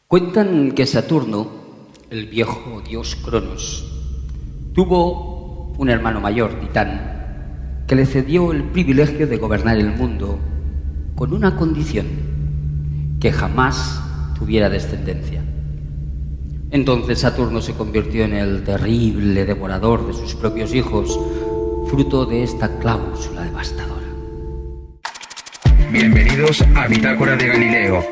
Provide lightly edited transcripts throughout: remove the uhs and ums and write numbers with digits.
Cuentan que Saturno, el viejo dios Cronos, tuvo un hermano mayor, Titán, que le cedió el privilegio de gobernar el mundo con una condición: que jamás tuviera descendencia. Entonces Saturno se convirtió en el terrible devorador de sus propios hijos, fruto de esta cláusula devastadora. Bienvenidos a Bitácora de Galileo,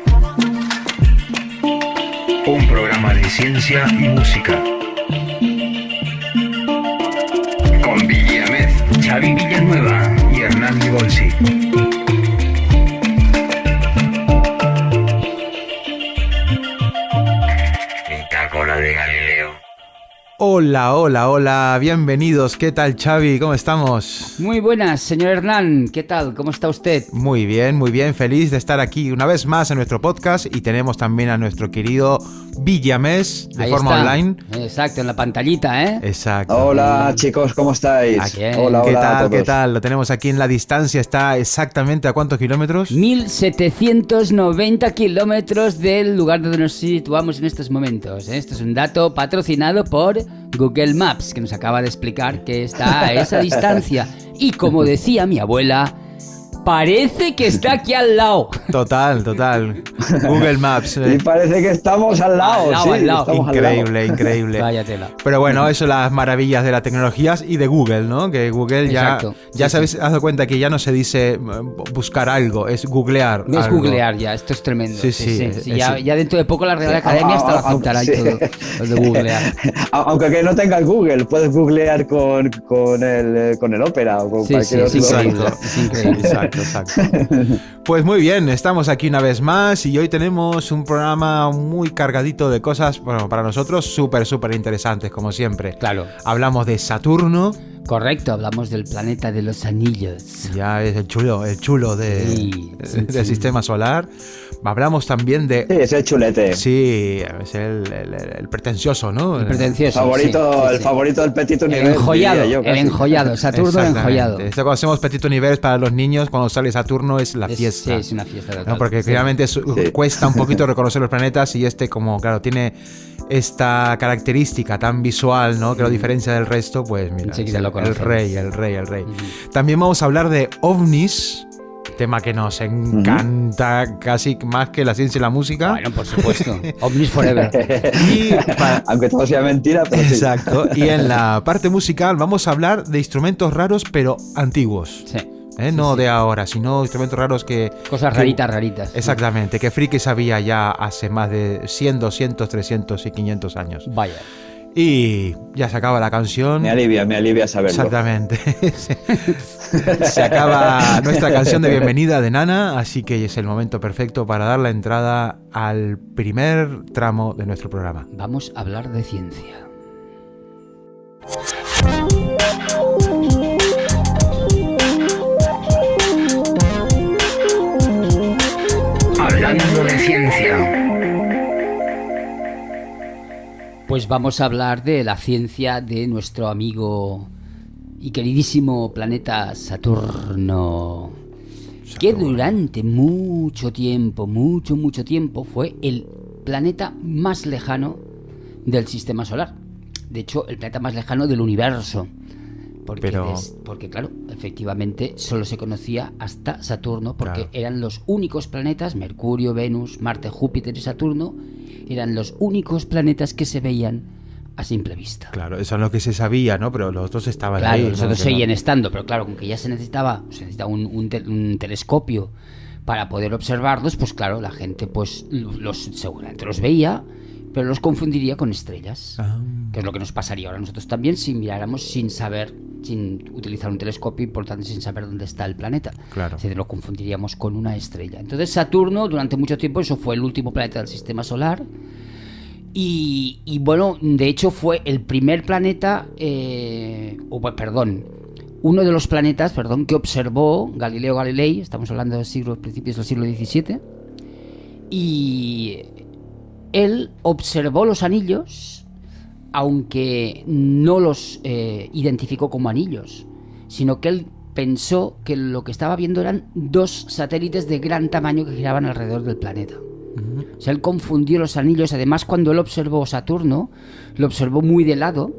un programa de ciencia y música. Con Billy Amed, Xavi Villanueva y Hernán Bolsi. Bitácora de Galileo. Hola, bienvenidos. ¿Qué tal, Xavi? ¿Cómo estamos? Muy buenas, señor Hernán. ¿Qué tal? ¿Cómo está usted? Muy bien, feliz de estar aquí una vez más en nuestro podcast, y tenemos también a nuestro querido Villamés de Ahí forma está. online. Exacto, en la pantallita, ¿eh? Exacto. Hola chicos, ¿cómo estáis? Aquí. Hola, ¿Qué hola a tal? todos. ¿Qué tal? Lo tenemos aquí en la distancia. ¿Está exactamente a cuántos kilómetros? 1790 kilómetros del lugar donde nos situamos en estos momentos, ¿eh? Esto es un dato patrocinado por Google Maps, que nos acaba de explicar que está a esa distancia. Y como decía mi abuela, parece que está aquí al lado. Total. Google Maps. Y parece que estamos al lado, Al lado. estamos al lado. Increíble. Vaya tela. Pero bueno, eso, las maravillas de las tecnologías y de Google, ¿no? Que Google Exacto. ya Sí, se habéis dado cuenta que ya no se dice buscar algo, es googlear No es algo. googlear ya, esto es tremendo. Sí. Ya dentro de poco la Real Academia hasta lo aceptará y sí. todo, lo de googlear. Aunque que no tengas Google, puedes googlear con el Opera o con Sí, cualquier sí, otro. es increíble. Es increíble. Exacto. Pues muy bien, estamos aquí una vez más y hoy tenemos un programa muy cargadito de cosas, bueno, para nosotros súper interesantes, como siempre. Claro. Hablamos de Saturno, Correcto, hablamos del planeta de los anillos. ya es el chulo Sí. del sistema solar. Hablamos también de... Sí, ese chulete. Sí, es el pretencioso, ¿no? El pretencioso. Favorito, sí. el favorito del Petit El Universe. enjollado, diría yo, el casi. enjollado, Saturno Exactamente. enjollado. Esto cuando hacemos Petit Univers para los niños, cuando sale Saturno es la fiesta. Sí, es una fiesta total. ¿No? Porque Sí. realmente cuesta un poquito reconocer los planetas, y como, claro, tiene esta característica tan visual, ¿no? Que lo diferencia del resto, pues mira, Enseguida es lo el conocemos. rey. También vamos a hablar de ovnis, tema que nos encanta casi más que la ciencia y la música. Bueno, por supuesto. Ovnis Forever. Y Aunque todo sea mentira, pero sí. exacto. Y en la parte musical vamos a hablar de instrumentos raros pero antiguos. Sí. No de ahora, sino instrumentos raros que... Cosas raritas. Exactamente, que friki sabía ya hace más de 100, 200, 300 y 500 años. Vaya. Y ya se acaba la canción. Me alivia saberlo. Exactamente. Se acaba nuestra canción de bienvenida de Nana, así que es el momento perfecto para dar la entrada al primer tramo de nuestro programa. Vamos a hablar de ciencia. Hablando de ciencia. Pues vamos a hablar de la ciencia de nuestro amigo y queridísimo planeta Saturno, que durante mucho tiempo fue el planeta más lejano del sistema solar. De hecho, el planeta más lejano del universo. Porque claro, efectivamente solo se conocía hasta Saturno, porque Claro. eran los únicos planetas, Mercurio, Venus, Marte, Júpiter y Saturno, eran los únicos planetas que se veían a simple vista. Claro, eso es lo que se sabía, ¿no? Pero los otros estaban Claro, ahí. los ¿no? otros Que no- seguían estando, pero claro, con que ya se necesitaba un telescopio para poder observarlos, pues claro, la gente pues seguramente los veía, pero los confundiría con estrellas. Ah. Que es lo que nos pasaría ahora nosotros también si miráramos sin utilizar un telescopio y por tanto sin saber dónde está el planeta. Claro. Es decir, lo confundiríamos con una estrella. Entonces Saturno, durante mucho tiempo, eso fue el último planeta del sistema solar. Y bueno, de hecho fue el primer planeta, uno de los planetas, que observó Galileo Galilei. Estamos hablando de principios del siglo XVII. Y él observó los anillos, aunque no los identificó como anillos, sino que él pensó que lo que estaba viendo eran dos satélites de gran tamaño que giraban alrededor del planeta. O sea, él confundió los anillos. Además, cuando él observó Saturno, lo observó muy de lado,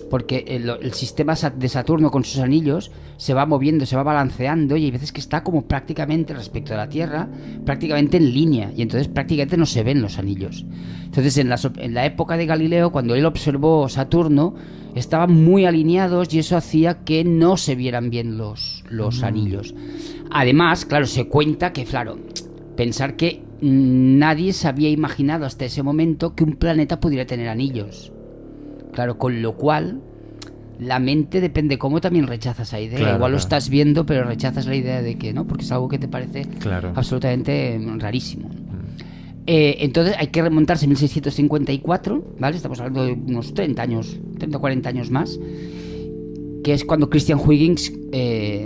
porque el sistema de Saturno con sus anillos se va moviendo, se va balanceando, y hay veces que está como prácticamente respecto a la Tierra, prácticamente en línea, y entonces prácticamente no se ven los anillos. Entonces en la época de Galileo, cuando él observó Saturno, estaban muy alineados y eso hacía que no se vieran bien los anillos. Además, claro, se cuenta que, claro, pensar que nadie se había imaginado hasta ese momento que un planeta pudiera tener anillos. Claro, con lo cual la mente depende cómo también rechazas esa idea. Claro, Igual lo claro. estás viendo, pero rechazas la idea de que no, porque es algo que te parece absolutamente rarísimo. Entonces hay que remontarse a 1654, ¿vale? Estamos hablando de unos 30 o 40 años más, que es cuando Christian Huygens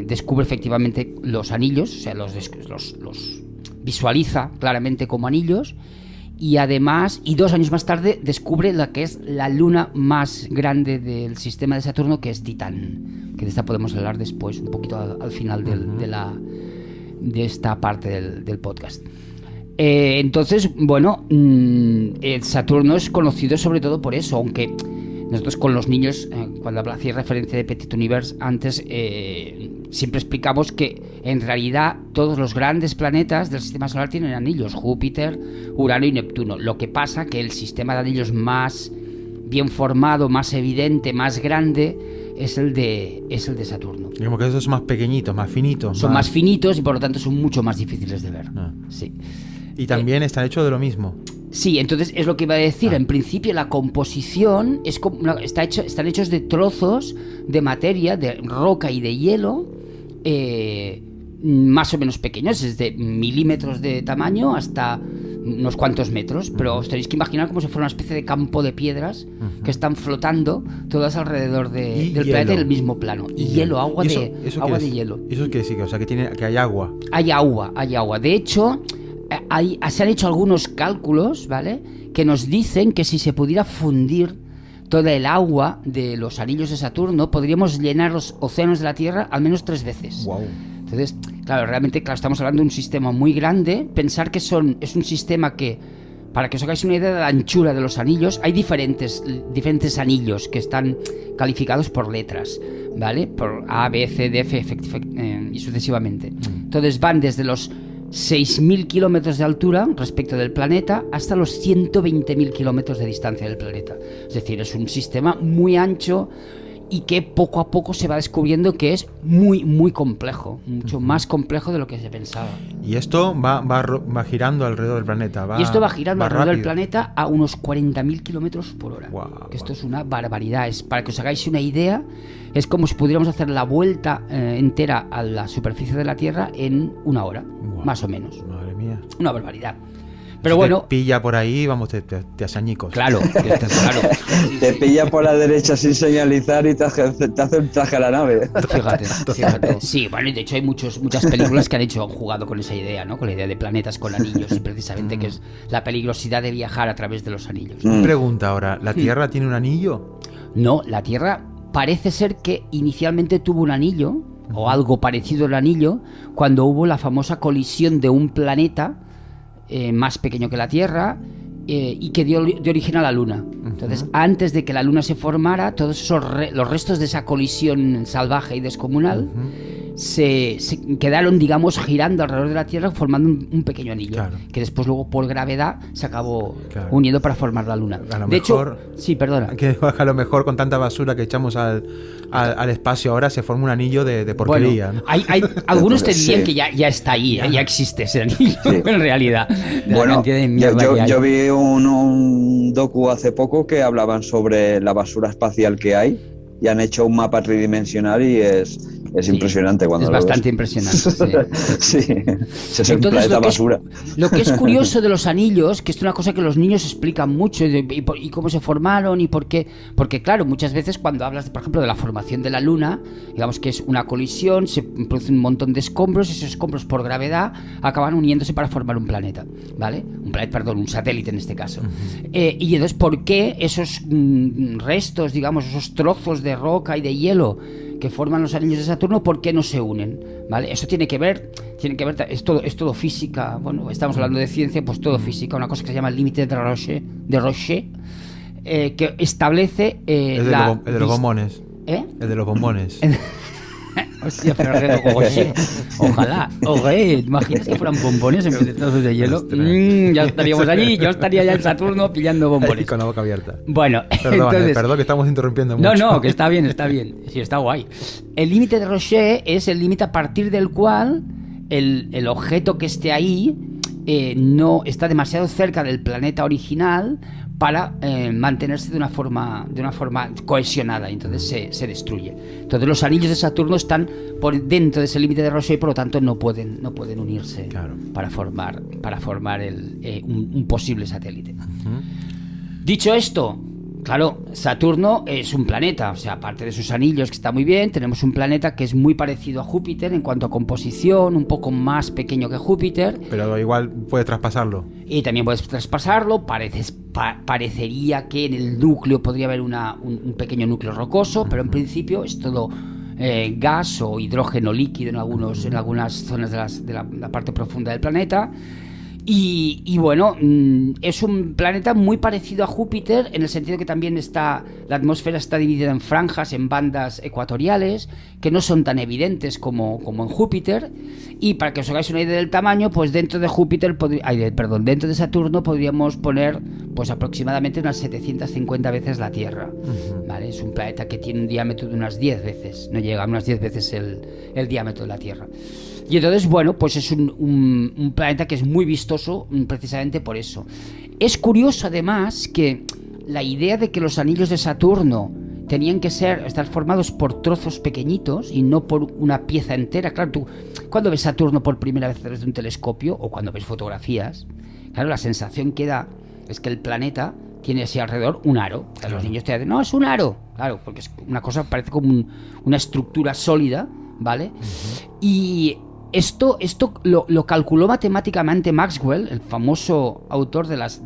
descubre efectivamente los anillos, o sea, los visualiza claramente como anillos. Y además, 2 años más tarde, descubre la que es la luna más grande del sistema de Saturno, que es Titán, que de esta podemos hablar después, un poquito al final de esta parte del podcast. Entonces, bueno, Saturno es conocido sobre todo por eso, aunque nosotros con los niños, cuando hacía referencia de Petit Univers antes, siempre explicamos que en realidad todos los grandes planetas del sistema solar tienen anillos: Júpiter, Urano y Neptuno. Lo que pasa que el sistema de anillos más bien formado, más evidente, más grande es el de Saturno. Digamos que esos son más pequeñitos, más finitos. Son más finitos y por lo tanto son mucho más difíciles de ver. Sí. Y también están hechos de lo mismo. Sí, entonces es lo que iba a decir. En principio la composición están hechos de trozos de materia, de roca y de hielo, más o menos pequeños, desde milímetros de tamaño hasta unos cuantos metros, pero os tenéis que imaginar como si fuera una especie de campo de piedras que están flotando todas alrededor del planeta en el mismo plano. Y hielo, agua de hielo. ¿Eso qué decir? O sea, que hay agua. Hay agua. De hecho, se han hecho algunos cálculos, ¿vale?, que nos dicen que si se pudiera fundir toda el agua de los anillos de Saturno, podríamos llenar los océanos de la Tierra al menos 3 veces. Wow. Entonces, claro, realmente estamos hablando de un sistema muy grande. Pensar que es un sistema que, para que os hagáis una idea de la anchura de los anillos, hay diferentes anillos que están calificados por letras, ¿vale? Por A, B, C, D, F, y sucesivamente. Entonces van desde los 6.000 kilómetros de altura respecto del planeta hasta los 120.000 kilómetros de distancia del planeta. Es decir, es un sistema muy ancho y que poco a poco se va descubriendo que es muy, muy complejo, mucho más complejo de lo que se pensaba. Y esto va girando alrededor del planeta. Y esto va girando alrededor del rápido. planeta a unos 40.000 kilómetros por hora. Que esto es una barbaridad. Para que os hagáis una idea, es como si pudiéramos hacer la vuelta entera a la superficie de la Tierra en 1 hora, más o menos. Madre mía. Una barbaridad. Pero si bueno, te pilla por ahí, vamos, te hace añicos. Claro, claro. Te pilla por la derecha sin señalizar y te hace un traje a la nave. Fíjate. Sí, bueno, y de hecho hay muchas películas que han jugado con esa idea, ¿no? Con la idea de planetas con anillos, y precisamente que es la peligrosidad de viajar a través de los anillos. Pregunta ahora, ¿la Tierra tiene un anillo? No, la Tierra parece ser que inicialmente tuvo un anillo, o algo parecido al anillo, cuando hubo la famosa colisión de un planeta más pequeño que la Tierra, y que dio origen a la Luna. Entonces, antes de que la Luna se formara, todos los restos de esa colisión salvaje y descomunal se quedaron, digamos, girando alrededor de la Tierra, formando un pequeño anillo, que después luego por gravedad se acabó uniendo para formar la Luna. De hecho, sí, perdona. Que a lo mejor con tanta basura que echamos al espacio ahora se forma un anillo de porquería. Bueno, hay algunos te dirían que ya está ahí, ya existe ese anillo, en realidad. Bueno, yo vi un docu hace poco que hablaban sobre la basura espacial que hay y han hecho un mapa tridimensional y es impresionante cuando es lo bastante ves. impresionante. Sí, es un planeta basura. Lo que es curioso de los anillos, que es una cosa que los niños explican mucho, y cómo se formaron y por qué. Porque claro, muchas veces cuando hablas, por ejemplo, de la formación de la Luna, digamos que es una colisión, se produce un montón de escombros, y esos escombros por gravedad acaban uniéndose para formar un planeta, ¿vale? Un satélite en este caso. Y entonces, ¿por qué esos restos, digamos, esos trozos de roca y de hielo que forman los anillos de Saturno, ¿por qué no se unen? ¿Vale? Eso tiene que ver, es todo física. Bueno, estamos hablando de ciencia, pues todo física, una cosa que se llama el límite de Roche, que establece el de los bombones. El de los bombones. Hostia, pero ojalá, imaginas que fueran bombones en vez de trozos de hielo. Ya estaríamos allí, yo estaría ya en Saturno pillando bombones. Con la boca abierta. Bueno, perdón que estamos interrumpiendo mucho. No, que está bien, sí, está guay. El límite de Roche es el límite a partir del cual el objeto que esté ahí no está demasiado cerca del planeta original para mantenerse de una forma cohesionada, entonces se destruye. Entonces los anillos de Saturno están por dentro de ese límite de Roche y por lo tanto no pueden unirse, claro, para formar un posible satélite. Uh-huh. Dicho esto, claro, Saturno es un planeta, o sea, aparte de sus anillos, que está muy bien, tenemos un planeta que es muy parecido a Júpiter en cuanto a composición, un poco más pequeño que Júpiter. Pero igual puedes traspasarlo. Y también puedes traspasarlo, parecería que en el núcleo podría haber un pequeño núcleo rocoso, pero en principio es todo gas o hidrógeno líquido en algunas zonas de la parte profunda del planeta. Y bueno, es un planeta muy parecido a Júpiter en el sentido que también la atmósfera está dividida en franjas, en bandas ecuatoriales, que no son tan evidentes como en Júpiter. Y para que os hagáis una idea del tamaño, pues dentro de dentro de Saturno podríamos poner pues aproximadamente unas 750 veces la Tierra. Uh-huh. ¿Vale? Es un planeta que tiene un diámetro de unas 10 veces, no llega a unas 10 veces el diámetro de la Tierra. Y entonces, bueno, pues es un planeta que es muy vistoso precisamente por eso. Es curioso además que la idea de que los anillos de Saturno tenían que estar formados por trozos pequeñitos y no por una pieza entera. Claro, tú cuando ves Saturno por primera vez desde un telescopio o cuando ves fotografías, claro, la sensación que da es que el planeta tiene así alrededor un aro. Claro. Los niños te dicen, no, es un aro. Claro, porque es una cosa, parece como una estructura sólida, ¿vale? Uh-huh. Y esto lo calculó matemáticamente Maxwell, el famoso autor de las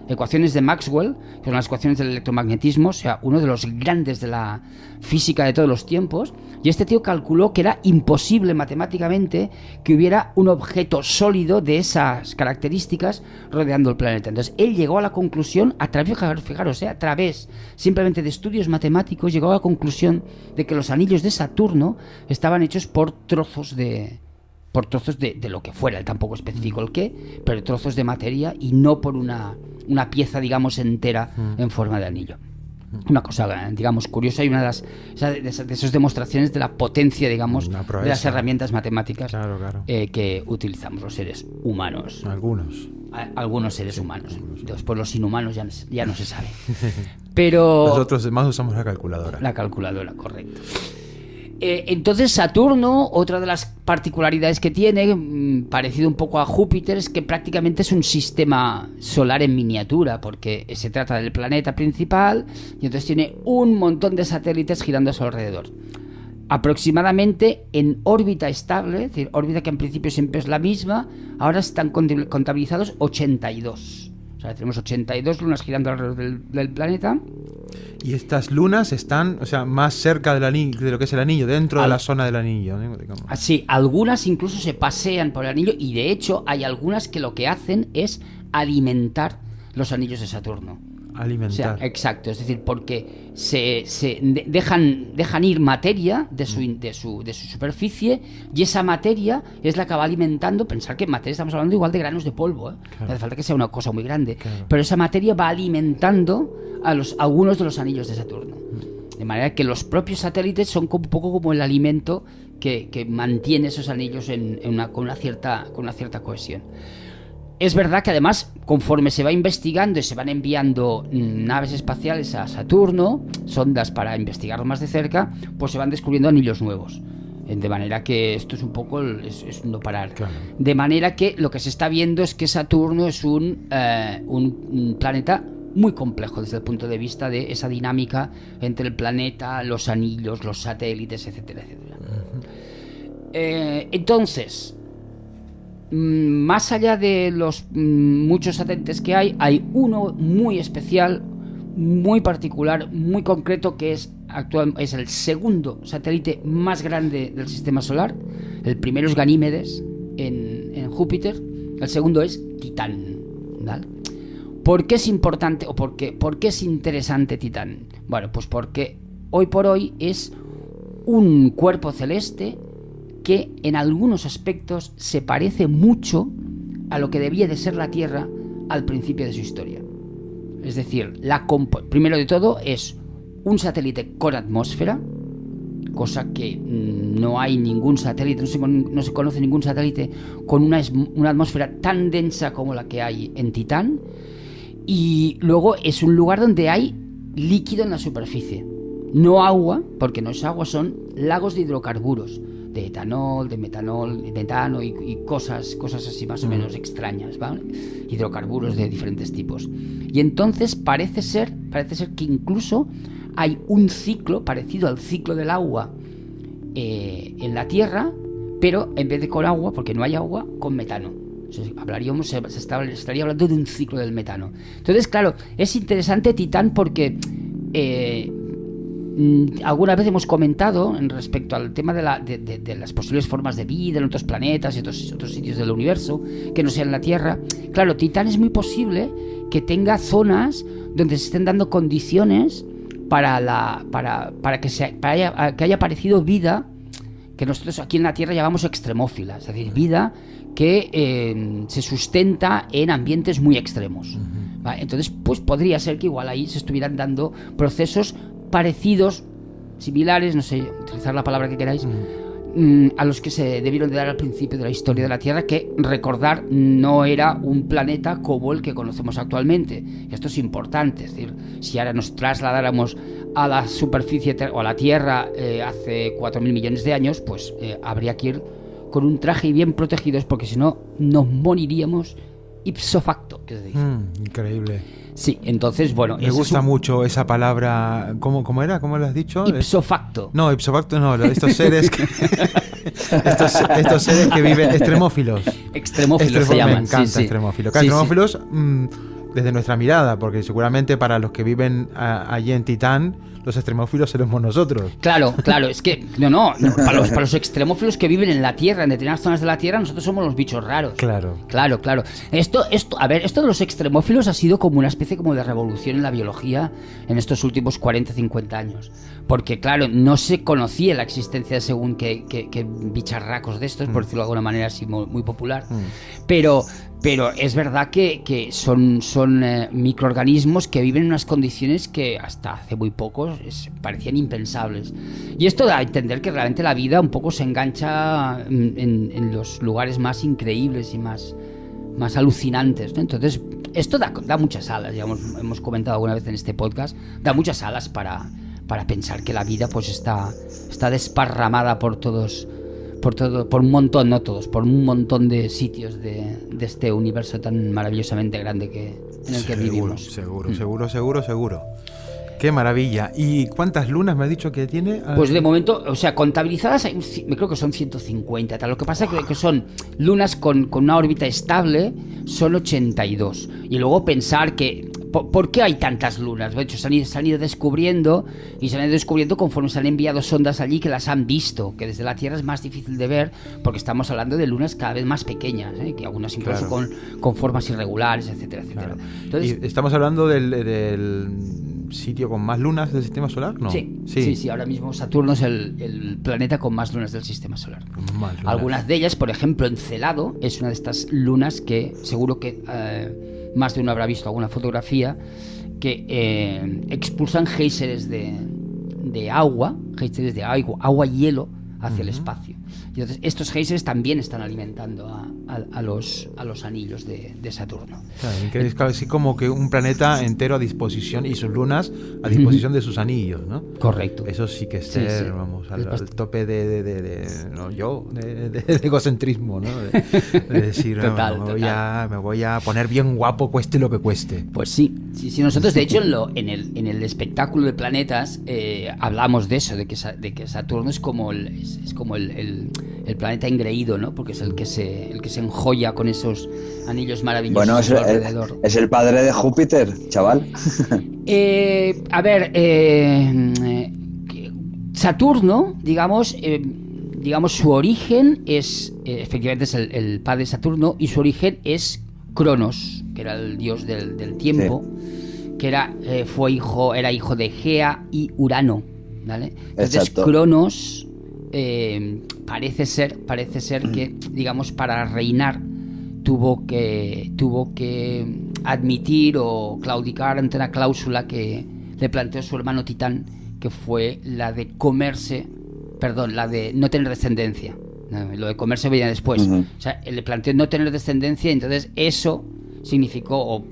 ecuaciones de Maxwell, que son las ecuaciones del electromagnetismo, o sea, uno de los grandes de la física de todos los tiempos. Y este tío calculó que era imposible matemáticamente que hubiera un objeto sólido de esas características rodeando el planeta. Entonces, él llegó a la conclusión, a través simplemente de estudios matemáticos, llegó a la conclusión de que los anillos de Saturno estaban hechos por trozos de lo que fuera, él tampoco especificó el qué, pero trozos de materia y no por una pieza, digamos, entera en forma de anillo. Una cosa, digamos, curiosa y una de esas demostraciones de la potencia, digamos, de las herramientas matemáticas, claro. Que utilizamos los seres humanos. Algunos seres humanos. Después los inhumanos ya no se sabe. Pero nosotros más usamos la calculadora. La calculadora, correcto. Entonces Saturno, otra de las particularidades que tiene, parecido un poco a Júpiter, es que prácticamente es un sistema solar en miniatura, porque se trata del planeta principal y entonces tiene un montón de satélites girando a su alrededor. Aproximadamente en órbita estable, es decir, órbita que en principio siempre es la misma, ahora están contabilizados 82. O sea, tenemos 82 lunas girando alrededor del planeta. Y estas lunas están, o sea, más cerca del anillo, de lo que es el anillo, dentro de la zona del anillo, ¿no? Sí, algunas incluso se pasean por el anillo y de hecho hay algunas que lo que hacen es alimentar los anillos de Saturno. Alimentar. O sea, exacto, es decir, porque se dejan ir materia de su superficie y esa materia es la que va alimentando. Pensar que materia estamos hablando igual de granos de polvo, ¿eh? Claro. No hace falta que sea una cosa muy grande, claro. Pero esa materia va alimentando a algunos de los anillos de Saturno, de manera que los propios satélites son un poco como el alimento que mantiene esos anillos con una cierta cohesión. Es verdad que además, conforme se va investigando y se van enviando naves espaciales a Saturno, sondas para investigarlo más de cerca, pues se van descubriendo anillos nuevos. De manera que esto es un poco es no parar. Claro. De manera que lo que se está viendo es que Saturno es un planeta muy complejo desde el punto de vista de esa dinámica entre el planeta, los anillos, los satélites, etcétera, etcétera. Uh-huh. Entonces, más allá de los muchos satélites que hay uno muy especial, muy particular, muy concreto, que es es el segundo satélite más grande del sistema solar. El primero es Ganímedes en Júpiter, el segundo es Titán, ¿vale? ¿Por qué es importante o por qué es interesante Titán? Bueno, pues porque hoy por hoy es un cuerpo celeste que en algunos aspectos se parece mucho a lo que debía de ser la Tierra al principio de su historia. Es decir, primero de todo es un satélite con atmósfera, cosa que no hay ningún satélite, no se conoce ningún satélite con una atmósfera tan densa como la que hay en Titán. Y luego es un lugar donde hay líquido en la superficie. No agua, porque no es agua, son lagos de hidrocarburos, de etanol, de metanol, de metano y cosas así más o menos extrañas, ¿vale? Hidrocarburos de diferentes tipos. Y entonces parece ser que incluso hay un ciclo parecido al ciclo del agua en la Tierra, pero en vez de con agua, porque no hay agua, con metano. Estaría hablando de un ciclo del metano. Entonces, claro, es interesante Titán porque alguna vez hemos comentado en respecto al tema de las posibles formas de vida en otros planetas y otros sitios del universo que no sean la Tierra. Claro, Titán es muy posible que tenga zonas donde se estén dando condiciones para que haya aparecido vida que nosotros aquí en la Tierra llamamos extremófila, es decir, vida que se sustenta en ambientes muy extremos. ¿Vale? Entonces, pues podría ser que igual ahí se estuvieran dando procesos parecidos, similares, no sé, utilizar la palabra que queráis, a los que se debieron de dar al principio de la historia de la Tierra, que recordar no era un planeta como el que conocemos actualmente. Esto es importante, es decir, si ahora nos trasladáramos a la superficie o a la Tierra hace 4.000 millones de años, pues habría que ir con un traje y bien protegidos, porque si no nos moriríamos ipso facto, que se dice. Increíble. Sí, entonces, bueno... Me gusta mucho esa palabra... ¿Cómo era? ¿Cómo lo has dicho? Ipso facto. No, ipso facto no. Estos seres que... estos seres que viven... Extremófilos. Extremófilos se llaman. Me encanta, sí. extremófilos. Sí, extremófilos desde nuestra mirada, porque seguramente para los que viven allí en Titán, los extremófilos seremos nosotros. Claro, es que... No, para los extremófilos que viven en la Tierra, en determinadas zonas de la Tierra, nosotros somos los bichos raros. Claro. Esto de los extremófilos ha sido como una especie como de revolución en la biología en estos últimos 40-50 años. Porque, claro, no se conocía la existencia de según qué bicharracos de estos, por decirlo de alguna manera así muy popular. Pero es verdad que son microorganismos que viven en unas condiciones que hasta hace muy poco parecían impensables. Y esto da a entender que realmente la vida un poco se engancha en los lugares más increíbles y más alucinantes, ¿no? Entonces, esto da muchas alas, ya hemos comentado alguna vez en este podcast, da muchas alas para pensar que la vida pues está desparramada por un montón, no todos, por un montón de sitios de este universo tan maravillosamente grande en el que vivimos. Seguro. Qué maravilla. ¿Y cuántas lunas me has dicho que tiene? Pues de momento, o sea, contabilizadas me creo que son 150. Lo que pasa es que son lunas con una órbita estable, son 82. Y luego pensar que... ¿Por qué hay tantas lunas? De hecho, se han ido descubriendo conforme se han enviado sondas allí que las han visto, que desde la Tierra es más difícil de ver porque estamos hablando de lunas cada vez más pequeñas, que algunas incluso con formas irregulares, etcétera. Claro. Entonces, ¿y estamos hablando del sitio con más lunas del sistema solar? ¿No? Sí, ahora mismo Saturno es el planeta con más lunas del sistema solar. Algunas de ellas, por ejemplo, Encelado es una de estas lunas que seguro que más de uno habrá visto alguna fotografía, que expulsan géiseres de agua y hielo hacia el espacio. Y entonces estos géiseres también están alimentando a los anillos de Saturno. Claro, es casi como que un planeta entero a disposición y sus lunas a disposición de sus anillos, ¿no? Correcto. Eso sí que es ser, vamos, al tope de egocentrismo, ¿no? De decir, total. Me voy a poner bien guapo, cueste lo que cueste. Pues sí. Nosotros, de hecho, en el espectáculo de planetas hablamos de eso, de que Saturno es como el planeta engreído, ¿no? Porque es el que se enjolla con esos anillos maravillosos alrededor. Es el padre de Júpiter, chaval. Saturno, digamos, su origen es, efectivamente es el padre Saturno, y su origen es Cronos, que era el dios del tiempo, que era hijo de Gea y Urano, ¿vale? Entonces exacto. Cronos parece ser que, digamos, para reinar tuvo que admitir o claudicar ante una cláusula que le planteó su hermano Titán, que fue la de no tener descendencia. Lo de comerse venía después. O sea, le planteó no tener descendencia, y entonces eso significó, o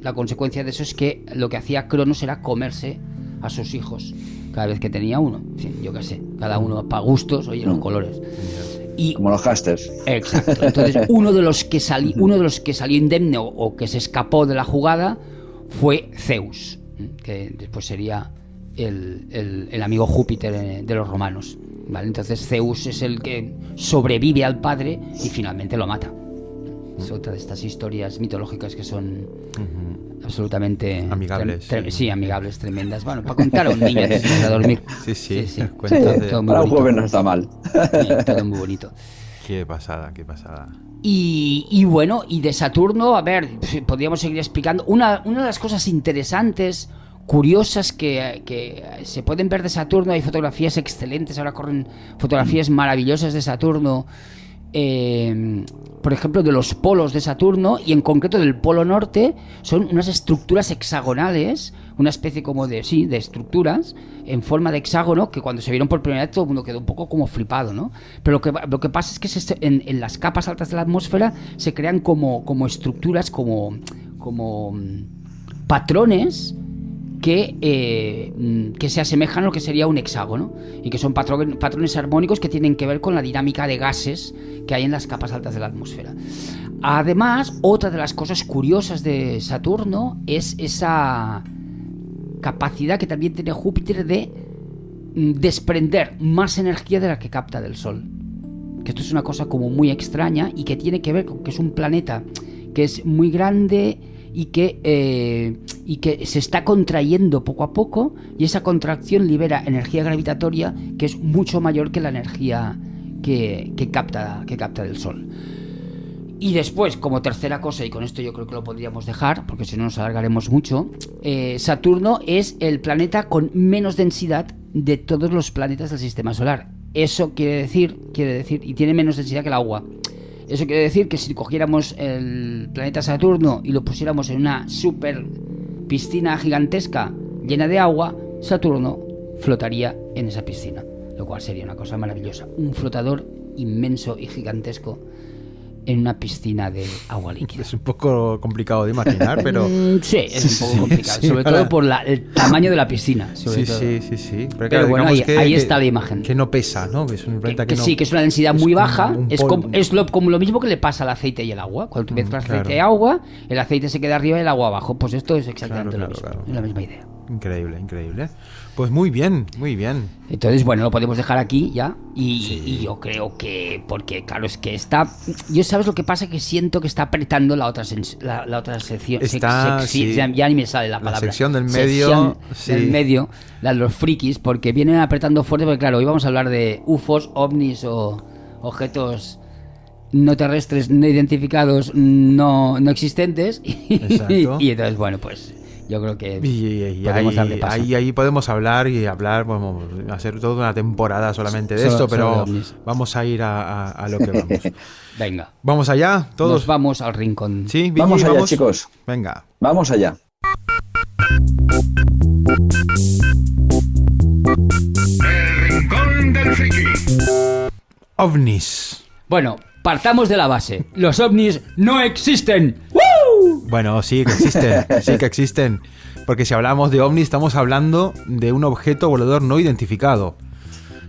la consecuencia de eso es que lo que hacía Cronos era comerse a sus hijos cada vez que tenía uno. En fin, yo qué sé, cada uno para gustos, oye, los colores. Y, como los hasters. Exacto. Entonces, uno de los que salió indemne o que se escapó de la jugada fue Zeus, que después sería el amigo Júpiter de los romanos, ¿vale? Entonces Zeus es el que sobrevive al padre y finalmente lo mata. Es otra de estas historias mitológicas que son absolutamente amigables. Amigables, tremendas. Bueno, para contar a un niño antes de ir a dormir. Sí. Para un joven no está mal. Todo muy bonito. Qué pasada. Y bueno, y de Saturno, a ver, podríamos seguir explicando. Una de las cosas interesantes, curiosas que se pueden ver de Saturno, hay fotografías excelentes, ahora corren fotografías maravillosas de Saturno, por ejemplo de los polos de Saturno, y en concreto del polo norte, son unas estructuras hexagonales, una especie como de estructuras en forma de hexágono, que cuando se vieron por primera vez todo el mundo quedó un poco como flipado, ¿no? Pero lo que pasa es que en las capas altas de la atmósfera se crean como estructuras, como patrones que se asemejan a lo que sería un hexágono, y que son patrones armónicos que tienen que ver con la dinámica de gases que hay en las capas altas de la atmósfera. Además, otra de las cosas curiosas de Saturno es esa capacidad que también tiene Júpiter de desprender más energía de la que capta del Sol. Que esto es una cosa como muy extraña y que tiene que ver con que es un planeta que es muy grande y que se está contrayendo poco a poco, y esa contracción libera energía gravitatoria que es mucho mayor que la energía que capta del Sol. Y después, como tercera cosa, y con esto yo creo que lo podríamos dejar porque si no nos alargaremos mucho, Saturno es el planeta con menos densidad de todos los planetas del sistema solar. Eso quiere decir, y tiene menos densidad que el agua. Eso quiere decir que si cogiéramos el planeta Saturno y lo pusiéramos en una super piscina gigantesca llena de agua, Saturno flotaría en esa piscina, lo cual sería una cosa maravillosa. Un flotador inmenso y gigantesco en una piscina de agua líquida. Es un poco complicado de imaginar, pero... sí, es un poco complicado, sobre todo por el tamaño de la piscina. Sí. Pero claro, bueno, ahí está la imagen. Que no pesa, ¿no? Que es un planeta que no... Sí, que es una densidad muy baja. Es como lo mismo que le pasa al aceite y el agua. Cuando tú mezclas aceite y agua, el aceite se queda arriba y el agua abajo. Pues esto es exactamente lo mismo. Es la misma idea. Increíble. Pues muy bien. Entonces, bueno, lo podemos dejar aquí ya. Y yo creo que... Porque, claro, es que está... ¿Sabes lo que pasa? Que siento que está apretando la otra sección. Ya ni me sale la palabra. La sección del medio. Del medio, la de los frikis, porque vienen apretando fuerte. Porque, claro, hoy vamos a hablar de UFOs, ovnis o objetos no terrestres, no identificados, no existentes. Y entonces, bueno, pues... Yo creo que podemos darle paso. Ahí podemos hablar, podemos hacer toda una temporada solamente de esto, pero vamos a ir a lo que vamos. Venga. ¿Vamos allá? ¿Todos? Nos vamos al rincón. Sí, vamos allá, chicos. Venga. Vamos allá. El rincón del friki. OVNIs. Bueno, partamos de la base. Los ovnis no existen. ¡Woo! Bueno, sí que existen. Porque si hablamos de ovnis, estamos hablando de un objeto volador no identificado.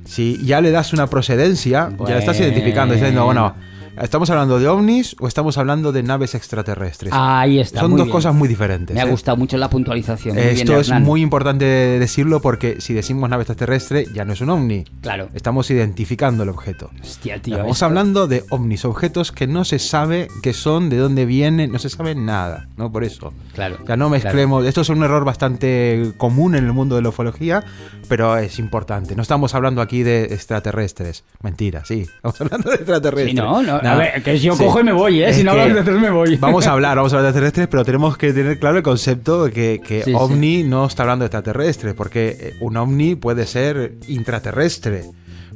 Si ya le das una procedencia, ya le estás identificando, diciendo, bueno, ¿Estamos hablando de ovnis o estamos hablando de naves extraterrestres? Ahí está. Son dos cosas muy diferentes. Me ha gustado mucho la puntualización. Muy Esto bien, es muy importante decirlo porque si decimos nave extraterrestre ya no es un ovni. Claro. Estamos identificando el objeto. Hostia, tío. Estamos hablando de ovnis, objetos que no se sabe qué son, de dónde vienen, no se sabe nada, ¿no? Por eso. Claro. O sea, no mezclemos. Esto es un error bastante común en el mundo de la ufología, pero es importante. No estamos hablando aquí de extraterrestres. Mentira, sí. Estamos hablando de extraterrestres. Sí, no. A ver, que si yo cojo y me voy, Es si no que hablas de extraterrestres me voy. Vamos a hablar de extraterrestres, pero tenemos que tener claro el concepto de que Sí, ovni no está hablando de extraterrestre, porque un ovni puede ser intraterrestre,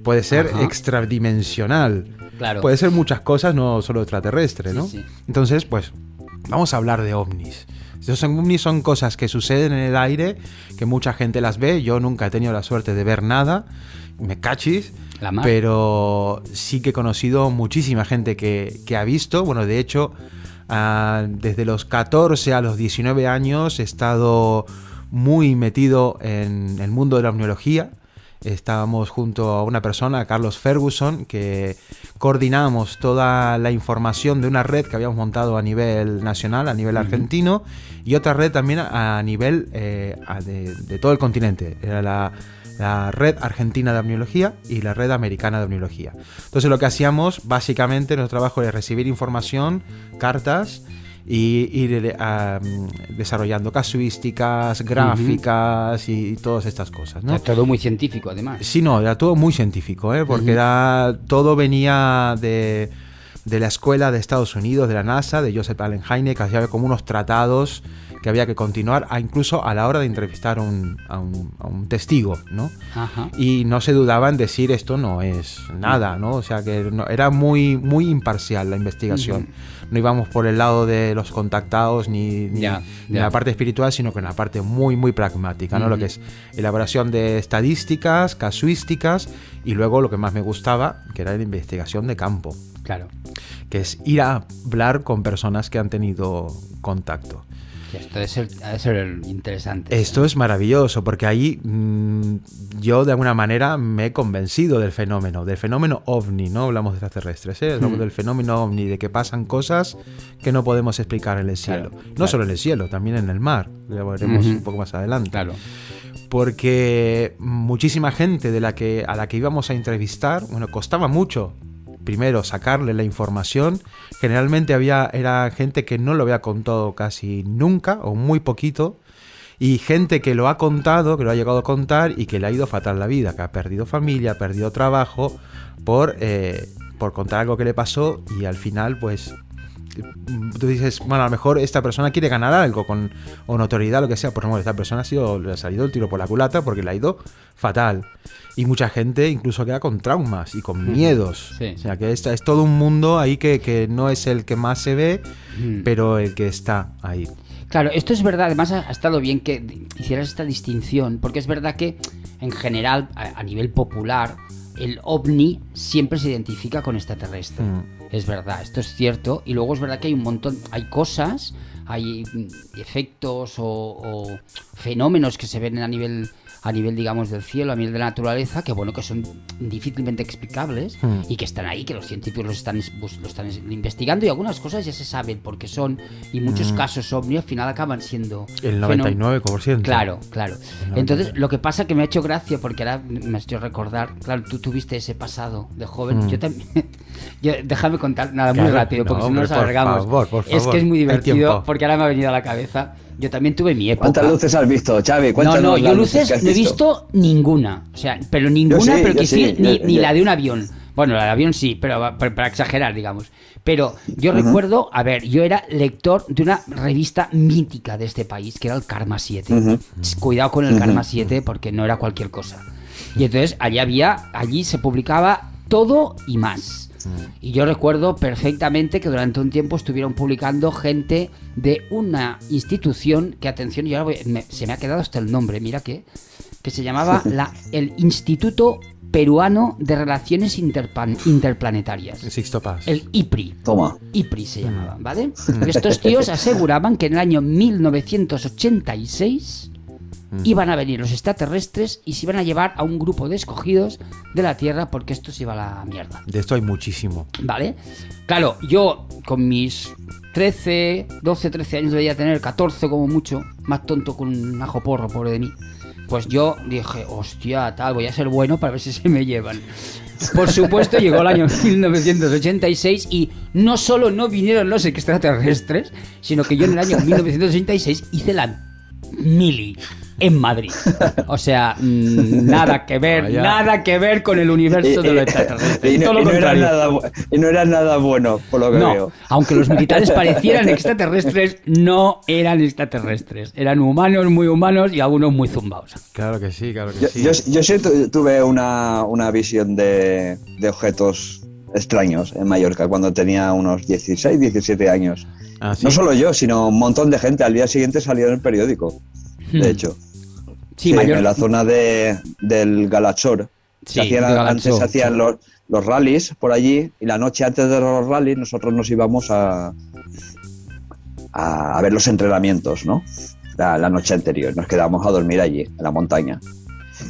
puede ser extradimensional, Claro. puede ser muchas cosas, no solo extraterrestre, ¿no? Sí. Entonces, pues, vamos a hablar de ovnis. Estos ovnis son cosas que suceden en el aire, que mucha gente las ve. Yo nunca he tenido la suerte de ver nada, me cachis. Pero sí que he conocido muchísima gente que ha visto. Bueno, de hecho, desde los 14 a los 19 años he estado muy metido en el mundo de la ovniología. Estábamos junto a una persona, Carlos Ferguson, que coordinamos toda la información de una red que habíamos montado a nivel nacional, a nivel argentino, y otra red también a nivel de todo el continente. Era la red argentina de ovniología y la red americana de ovniología. Entonces lo que hacíamos, básicamente, nuestro trabajo era recibir información, cartas, y ir desarrollando casuísticas, gráficas y todas estas cosas, ¿no? Todo muy científico, además. Sí, no, era todo muy científico, porque todo venía de la escuela de Estados Unidos, de la NASA, de Joseph Allen Hynek, que hacía como unos tratados que había que continuar, incluso a la hora de entrevistar a un testigo, ¿no? Ajá. Y no se dudaba en decir esto no es nada, ¿no? O sea que era muy, muy imparcial la investigación. No íbamos por el lado de los contactados ni la parte espiritual, sino que en la parte muy, muy pragmática, ¿no? Lo que es elaboración de estadísticas, casuísticas, y luego lo que más me gustaba, que era la investigación de campo. Claro. Que es ir a hablar con personas que han tenido contacto. Esto debe ser interesante. Esto es maravilloso, porque ahí yo de alguna manera me he convencido del fenómeno ovni, no hablamos de extraterrestres, hablamos del fenómeno ovni, de que pasan cosas que no podemos explicar en el cielo. No solo en el cielo, también en el mar, lo veremos un poco más adelante. Claro. Porque muchísima gente a la que íbamos a entrevistar, bueno, costaba mucho primero sacarle la información. Generalmente era gente que no lo había contado casi nunca o muy poquito, y gente que lo ha contado, que lo ha llegado a contar y que le ha ido fatal la vida, que ha perdido familia, ha perdido trabajo por contar algo que le pasó, y al final pues tú dices, bueno, a lo mejor esta persona quiere ganar algo o notoriedad, lo que sea. Pues no, esta persona le ha salido el tiro por la culata porque le ha ido fatal. Y mucha gente incluso queda con traumas y con miedos. Sí. O sea que es todo un mundo ahí que no es el que más se ve, pero el que está ahí. Claro, esto es verdad. Además ha estado bien que hicieras esta distinción, porque es verdad que en general, a nivel popular, el ovni siempre se identifica con extraterrestre. Es verdad, esto es cierto. Y luego es verdad que hay un montón, hay cosas, hay efectos o fenómenos que se ven a nivel, digamos, del cielo, a nivel de la naturaleza, que bueno, que son difícilmente explicables y que están ahí, que los científicos lo están investigando, y algunas cosas ya se saben por qué son, y muchos casos ovni al final acaban siendo el 99%. Claro. Entonces, lo que pasa que me ha hecho gracia, porque ahora me has hecho recordar, claro, tú tuviste ese pasado de joven, yo también. Déjame contar nada muy rápido, porque si no nos alargamos. Por favor. Es que es muy divertido, porque ahora me ha venido a la cabeza. Yo también tuve mi época. ¿Cuántas luces has visto, Xavi? No, yo luces no he visto ninguna. O sea, pero ninguna, ni la de un avión. Bueno, la de avión sí, pero para exagerar, digamos. Pero yo recuerdo, yo era lector de una revista mítica de este país, que era el Karma 7. Cuidado con el Karma 7, porque no era cualquier cosa. Y entonces allí se publicaba todo y más. Y yo recuerdo perfectamente que durante un tiempo estuvieron publicando gente de una institución que, atención, y ahora se me ha quedado hasta el nombre, mira que se llamaba el Instituto Peruano de Relaciones Interplanetarias. Sixto Paz. El IPRI. Toma. IPRI se llamaba, ¿vale? Estos tíos aseguraban que en el año 1986 iban a venir los extraterrestres y se iban a llevar a un grupo de escogidos de la Tierra porque esto se iba a la mierda. De esto hay muchísimo. Vale. Claro, yo con mis 13 años debía tener, 14 como mucho, más tonto con un ajo porro, pobre de mí. Pues yo dije, hostia, tal, voy a ser bueno para ver si se me llevan. Por supuesto, llegó el año 1986 y no solo no vinieron los extraterrestres, sino que yo en el año 1986 hice la mili en Madrid. O sea, nada que ver con el universo de los extraterrestres. Y no era nada bueno, por lo que veo. Aunque los militares parecieran extraterrestres, no eran extraterrestres. Eran humanos, muy humanos y algunos muy zumbaos. Claro que sí, claro que sí. Yo sí tuve una visión de objetos extraños en Mallorca cuando tenía unos 16, 17 años. ¿Ah, sí? No solo yo, sino un montón de gente. Al día siguiente salió en el periódico, de hecho. Sí, en la zona del Galachor. Sí, antes se hacían los rallies por allí, y la noche antes de los rallies nosotros nos íbamos a ver los entrenamientos, ¿no? La noche anterior. Nos quedábamos a dormir allí, en la montaña.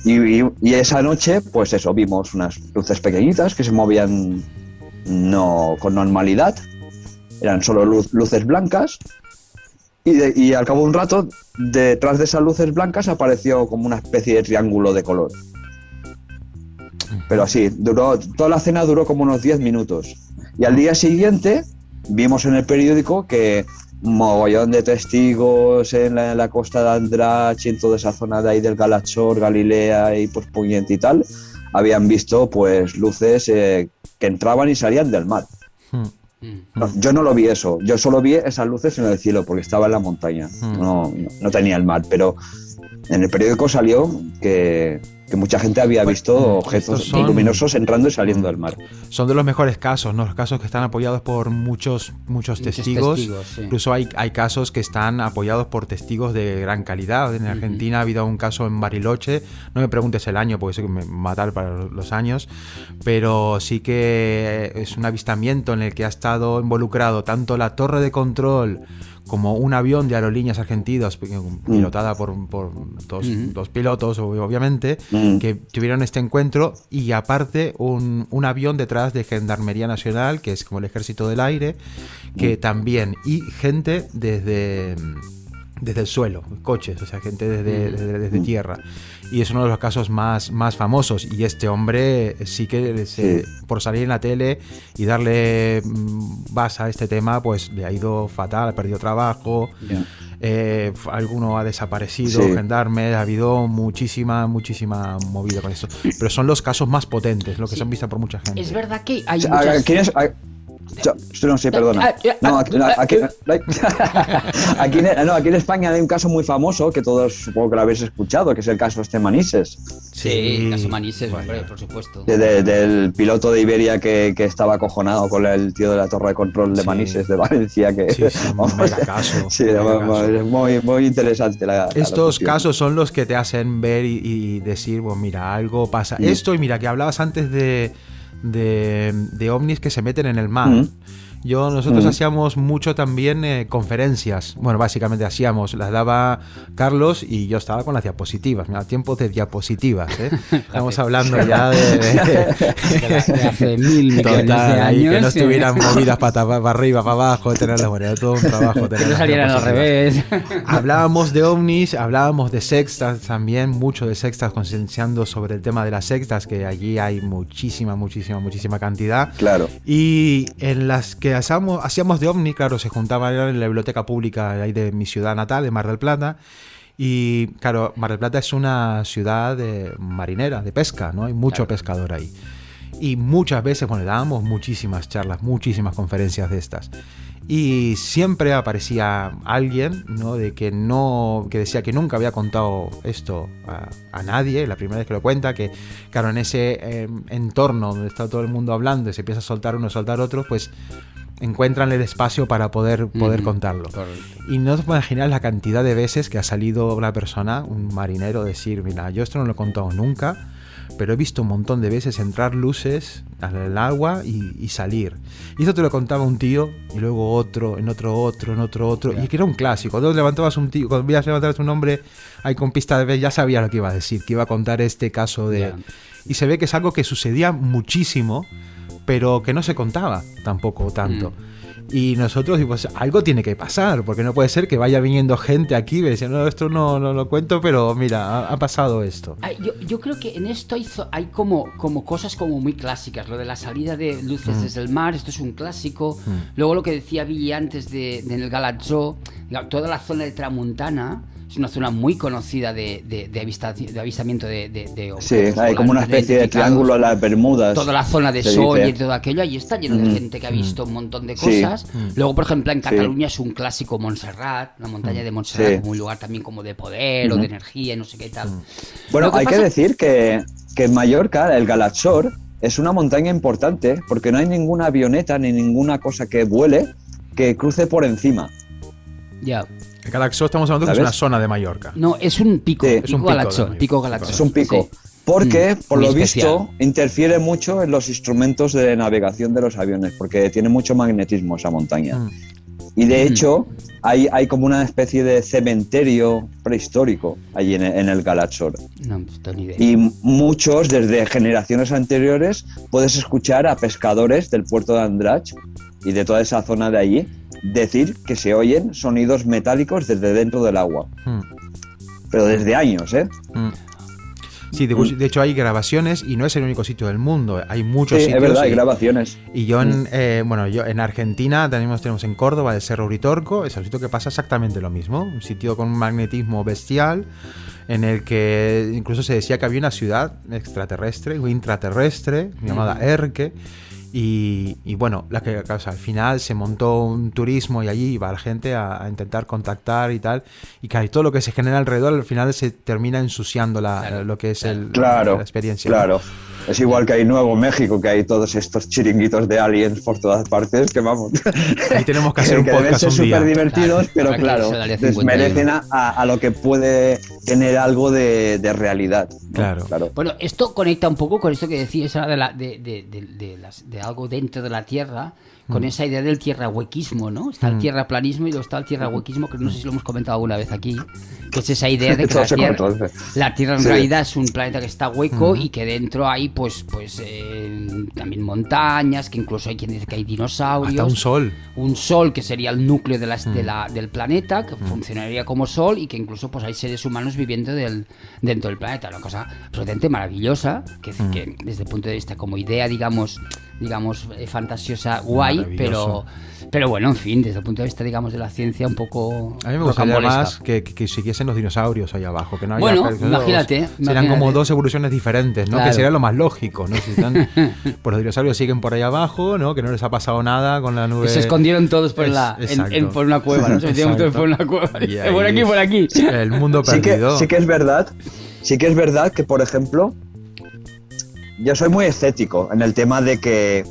Y esa noche, pues eso, vimos unas luces pequeñitas que se movían no con normalidad. Eran solo luces blancas. Y al cabo de un rato, detrás de esas luces blancas apareció como una especie de triángulo de color. Pero así, toda la cena duró como unos 10 minutos. Y al día siguiente vimos en el periódico que un mogollón de testigos en la costa de Andratx y en toda esa zona de ahí del Galachor, Galilea y pues Punyent y tal, habían visto pues luces que entraban y salían del mar. No, yo no lo vi eso, yo solo vi esas luces en el cielo porque estaba en la montaña, no tenía el mar, pero en el periódico salió que mucha gente había visto objetos luminosos entrando y saliendo del mar. Son de los mejores casos, ¿no? Los casos que están apoyados por muchos testigos. Sí. Incluso hay casos que están apoyados por testigos de gran calidad. En Argentina ha habido un caso en Bariloche, no me preguntes el año porque sé que me matar para los años, pero sí que es un avistamiento en el que ha estado involucrado tanto la torre de control como un avión de Aerolíneas Argentinas pilotada por dos pilotos, obviamente, que tuvieron este encuentro, y aparte un avión detrás de Gendarmería Nacional, que es como el Ejército del Aire, que también, y gente desde el suelo, coches, o sea, gente desde tierra. Y es uno de los casos más famosos. Y este hombre sí que por salir en la tele y darle base a este tema, pues le ha ido fatal, ha perdido trabajo, alguno ha desaparecido, gendarmes, ha habido muchísima movida con esto. Pero son los casos más potentes, lo que se han visto por mucha gente. Es verdad que hay muchas... No, sí, perdona. No, aquí en España hay un caso muy famoso que todos supongo que lo habéis escuchado, que es el caso Manises. Sí, el caso Manises, hombre, por supuesto. Del piloto de Iberia que estaba acojonado con el tío de la torre de control de Manises de Valencia. Es muy interesante. Estos casos son los que te hacen ver y decir, bueno, mira, algo pasa. Esto, y mira, que hablabas antes de ovnis que se meten en el mar. Nosotros hacíamos mucho también conferencias. Bueno, básicamente las daba Carlos y yo estaba con las diapositivas. Mira, tiempo de diapositivas, ¿eh? Estamos hablando ya de hace 1000 millones de años. Que no estuvieran movidas para arriba, para abajo, tenerlas, bueno, todo un trabajo. Que no salieran al revés. Hablábamos de ovnis, hablábamos de sextas también, mucho de sextas, concienciando sobre el tema de las sextas, que allí hay muchísima cantidad. Claro. Y en las que hacíamos de ovni, claro, se juntaban en la biblioteca pública ahí de mi ciudad natal, de Mar del Plata. Y claro, Mar del Plata es una ciudad marinera, de pesca, ¿no? Hay mucho pescador ahí. Y muchas veces, dábamos muchísimas charlas, muchísimas conferencias de estas. Y siempre aparecía alguien, ¿no? Que decía que nunca había contado esto a nadie, la primera vez que lo cuenta, que claro, en ese entorno donde está todo el mundo hablando y se empieza a soltar uno, soltar otro, pues encuentran el espacio para poder contarlo. Correcto. Y no te puedes imaginar la cantidad de veces que ha salido una persona, un marinero, decir, mira, yo esto no lo he contado nunca, pero he visto un montón de veces entrar luces al agua y salir. Y eso te lo contaba un tío, y luego otro, en otro, y que era un clásico. Cuando levantabas un tío, cuando veías levantar un hombre ahí con pista de vez, ya sabía lo que iba a decir, que iba a contar este caso de... Y se ve que es algo que sucedía muchísimo, pero que no se contaba tampoco tanto. Y nosotros, pues algo tiene que pasar, porque no puede ser que vaya viniendo gente aquí y diciendo, no, esto no lo cuento, pero mira, ha pasado esto. Yo creo que en esto hay como cosas como muy clásicas. Lo de la salida de luces desde el mar, esto es un clásico. Luego lo que decía Billy antes en el Galatzó, toda la zona de Tramuntana es una zona muy conocida de avistamiento de objetos. Sí, hay como una especie de triángulo a las Bermudas. Toda la zona de Sóller y todo aquello, ahí está lleno de gente que ha visto un montón de cosas. Luego, por ejemplo, en Cataluña es un clásico Montserrat, la montaña de Montserrat, como un lugar también como de poder o de energía, no sé qué tal. Bueno, hay que decir que en Mallorca, el Galatzor, es una montaña importante porque no hay ninguna avioneta ni ninguna cosa que vuele que cruce por encima. Ya. El Galatzó estamos hablando que es una zona de Mallorca. No, es un pico. Sí. Pico Galatzó. Pico Galatzó. Es un pico. Sí. Porque, por lo visto, interfiere mucho en los instrumentos de navegación de los aviones, porque tiene mucho magnetismo esa montaña. Y de hecho, hay como una especie de cementerio prehistórico allí en el Galatzor. No tengo ni idea. Y muchos, desde generaciones anteriores, puedes escuchar a pescadores del puerto de Andratx y de toda esa zona de allí decir que se oyen sonidos metálicos desde dentro del agua. Pero desde años, ¿eh? Sí, de hecho hay grabaciones y no es el único sitio del mundo. Hay muchos sitios. Es verdad, hay grabaciones. Y yo en Argentina tenemos en Córdoba el Cerro Uritorco, es un sitio que pasa exactamente lo mismo. Un sitio con un magnetismo bestial en el que incluso se decía que había una ciudad extraterrestre o intraterrestre llamada Erque. Y bueno, al final se montó un turismo y allí iba la gente a intentar contactar y tal. Y claro, y todo lo que se genera alrededor al final se termina ensuciando lo que es la experiencia. Claro. Es igual que hay Nuevo México, que hay todos estos chiringuitos de aliens por todas partes, que vamos... Ahí tenemos que hacer un podcast deben ser un día. súper divertidos, pero claro, desmerecen a lo que puede tener algo de realidad, ¿no? Claro. Bueno, esto conecta un poco con esto que decías ahora de algo dentro de la Tierra, con esa idea del tierrahuequismo, ¿no? Está el tierraplanismo y luego está el tierrahuequis,mo, que no sé si lo hemos comentado alguna vez aquí, que es esa idea de que la Tierra en realidad es un planeta que está hueco y que dentro hay pues también montañas, que incluso hay quien dice que hay dinosaurios. Hasta un sol. Un sol que sería el núcleo del planeta, que funcionaría como sol y que incluso pues hay seres humanos viviendo dentro del planeta. Una cosa absolutamente maravillosa, que desde el punto de vista como idea, digamos fantasiosa, guay, pero bueno, en fin, desde el punto de vista, digamos, de la ciencia, un poco... A mí me gustaría más que siguiesen los dinosaurios ahí abajo, que no haya... Bueno, imagínate. Serían como dos evoluciones diferentes, ¿no? Claro. Que sería lo más lógico, ¿no? Si están, pues los dinosaurios siguen por ahí abajo, ¿no? Que no les ha pasado nada con la nube... Se escondieron todos por por una cueva, ¿no? Se metieron todos por una cueva. Por aquí. El mundo perdido. Sí que es verdad que, por ejemplo, yo soy muy escéptico en el tema de que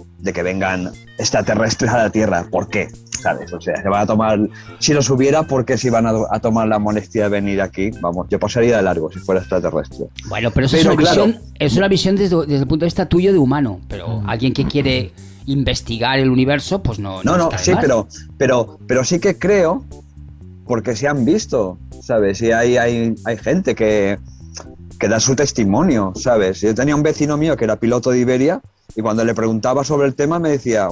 vengan extraterrestres a la Tierra. ¿Por qué? ¿Sabes? O sea, se van a tomar... Si los hubiera, ¿por qué se van a tomar la molestia de venir aquí? Vamos, yo pasaría de largo si fuera extraterrestre. Bueno, pero eso es una visión desde el punto de vista tuyo de humano. Pero alguien que quiere investigar el universo, pues no sí, pero sí que creo, porque se han visto, ¿sabes? Y hay gente que da su testimonio, ¿sabes? Yo tenía un vecino mío que era piloto de Iberia y cuando le preguntaba sobre el tema me decía,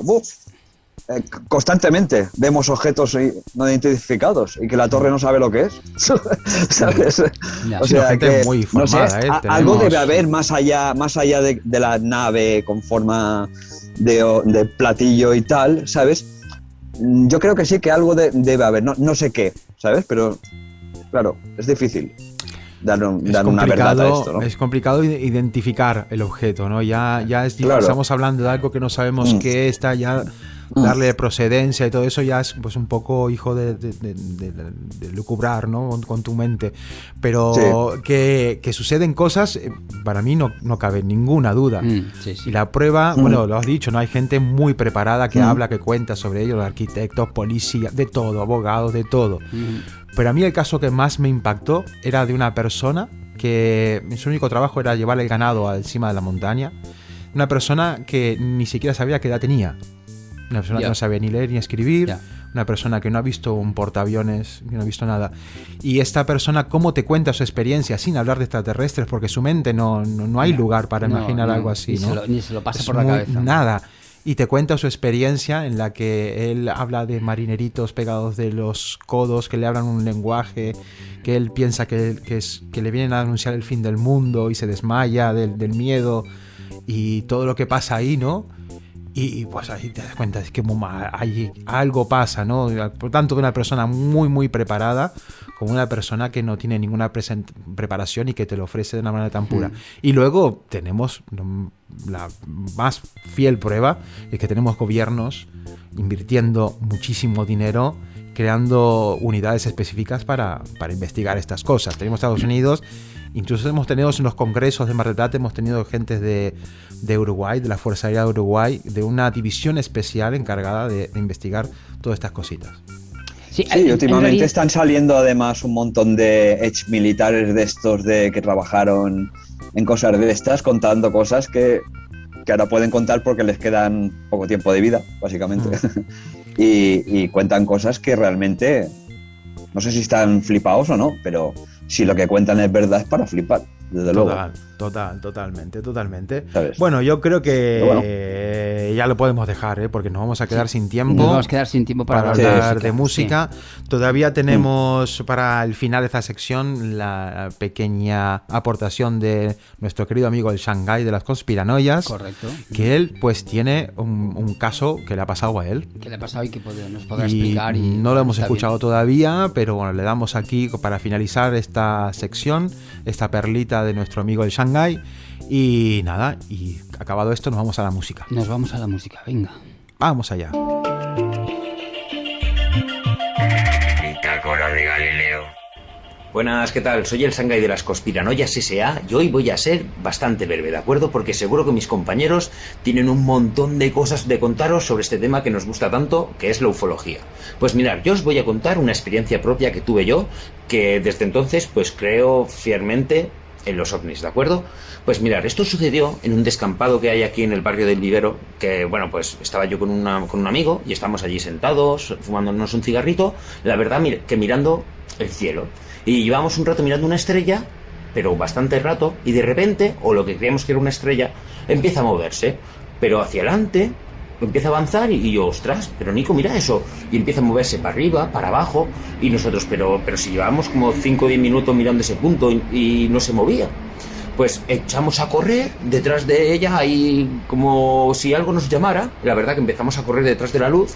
constantemente vemos objetos no identificados y que la torre no sabe lo que es, ¿sabes? O sea, que muy formada, no sé, algo debe haber más allá de la nave con forma de platillo y tal, ¿sabes? Yo creo que sí que algo debe haber, no sé qué, ¿sabes? Pero claro, es difícil dar una verdad a esto, ¿no? Es complicado identificar el objeto, ¿no? Ya estamos hablando de algo que no sabemos qué está, ya darle procedencia y todo eso ya es pues un poco hijo de lucubrar, ¿no? Con tu mente. Pero que suceden cosas, para mí no cabe ninguna duda. Y la prueba, bueno, lo has dicho, ¿no? Hay gente muy preparada que habla, que cuenta sobre ello, arquitectos, policías, de todo, abogados, de todo. Pero a mí el caso que más me impactó era de una persona que su único trabajo era llevar el ganado encima de la montaña. Una persona que ni siquiera sabía qué edad tenía. Una persona que no sabía ni leer ni escribir. Una persona que no ha visto un portaaviones, que no ha visto nada. Y esta persona, ¿cómo te cuenta su experiencia sin hablar de extraterrestres? Porque su mente no hay lugar para imaginar algo así, ¿no? Ni se lo pasa por la cabeza. Nada. Y te cuenta su experiencia en la que él habla de marineritos pegados de los codos, que le hablan un lenguaje, que él piensa que le vienen a anunciar el fin del mundo y se desmaya del miedo y todo lo que pasa ahí, ¿no? Y pues ahí te das cuenta, es que ahí algo pasa, ¿no? Por tanto, de una persona muy, muy preparada como una persona que no tiene ninguna preparación y que te lo ofrece de una manera tan pura. Y luego tenemos la más fiel prueba, es que tenemos gobiernos invirtiendo muchísimo dinero, creando unidades específicas para investigar estas cosas. Tenemos Estados Unidos. Incluso hemos tenido en los congresos de Mar del Plata, hemos tenido gente de Uruguay, de la Fuerza Aérea de Uruguay, de una división especial encargada de investigar todas estas cositas. Sí, últimamente están saliendo además un montón de ex militares de estos que trabajaron en cosas de estas, contando cosas que ahora pueden contar porque les quedan poco tiempo de vida, básicamente. Y cuentan cosas que realmente, no sé si están flipados o no, pero si lo que cuentan es verdad es para flipar, desde luego. Totalmente. ¿Sabes? Bueno, yo creo que ya lo podemos dejar, porque nos vamos a quedar sin tiempo. Nos vamos a quedar sin tiempo para hablar de música. Sí. Todavía tenemos para el final de esta sección la pequeña aportación de nuestro querido amigo el Shanghai de las conspiranoias. Correcto. Que él pues tiene un caso que le ha pasado a él. Que le ha pasado y que nos podrá explicar. Y no lo hemos escuchado todavía, pero bueno, le damos aquí para finalizar esta sección, esta perlita de nuestro amigo el Shanghai. Y nada, y acabado esto nos vamos a la música. Nos vamos a la música, venga. Vamos allá. Bitácora de Galileo. Buenas, ¿qué tal? Soy el Shanghai de las conspiranoias S.A. y hoy voy a ser bastante breve, ¿de acuerdo? Porque seguro que mis compañeros tienen un montón de cosas de contaros sobre este tema que nos gusta tanto, que es la ufología. Pues mirad, yo os voy a contar una experiencia propia que tuve yo, que desde entonces pues creo fielmente en los ovnis, ¿de acuerdo? Pues mirad, esto sucedió en un descampado que hay aquí en el barrio del Vivero, que bueno, pues estaba yo con un amigo y estábamos allí sentados, fumándonos un cigarrito, la verdad que mirando el cielo. Y llevábamos un rato mirando una estrella, pero bastante rato, y de repente, o lo que creíamos que era una estrella, empieza a moverse, pero hacia adelante, empieza a avanzar y yo, ostras, pero Nico, mira eso, y empieza a moverse para arriba, para abajo, y nosotros, pero si llevábamos como 5 o 10 minutos mirando ese punto y no se movía, pues echamos a correr detrás de ella, ahí como si algo nos llamara. La verdad que empezamos a correr detrás de la luz,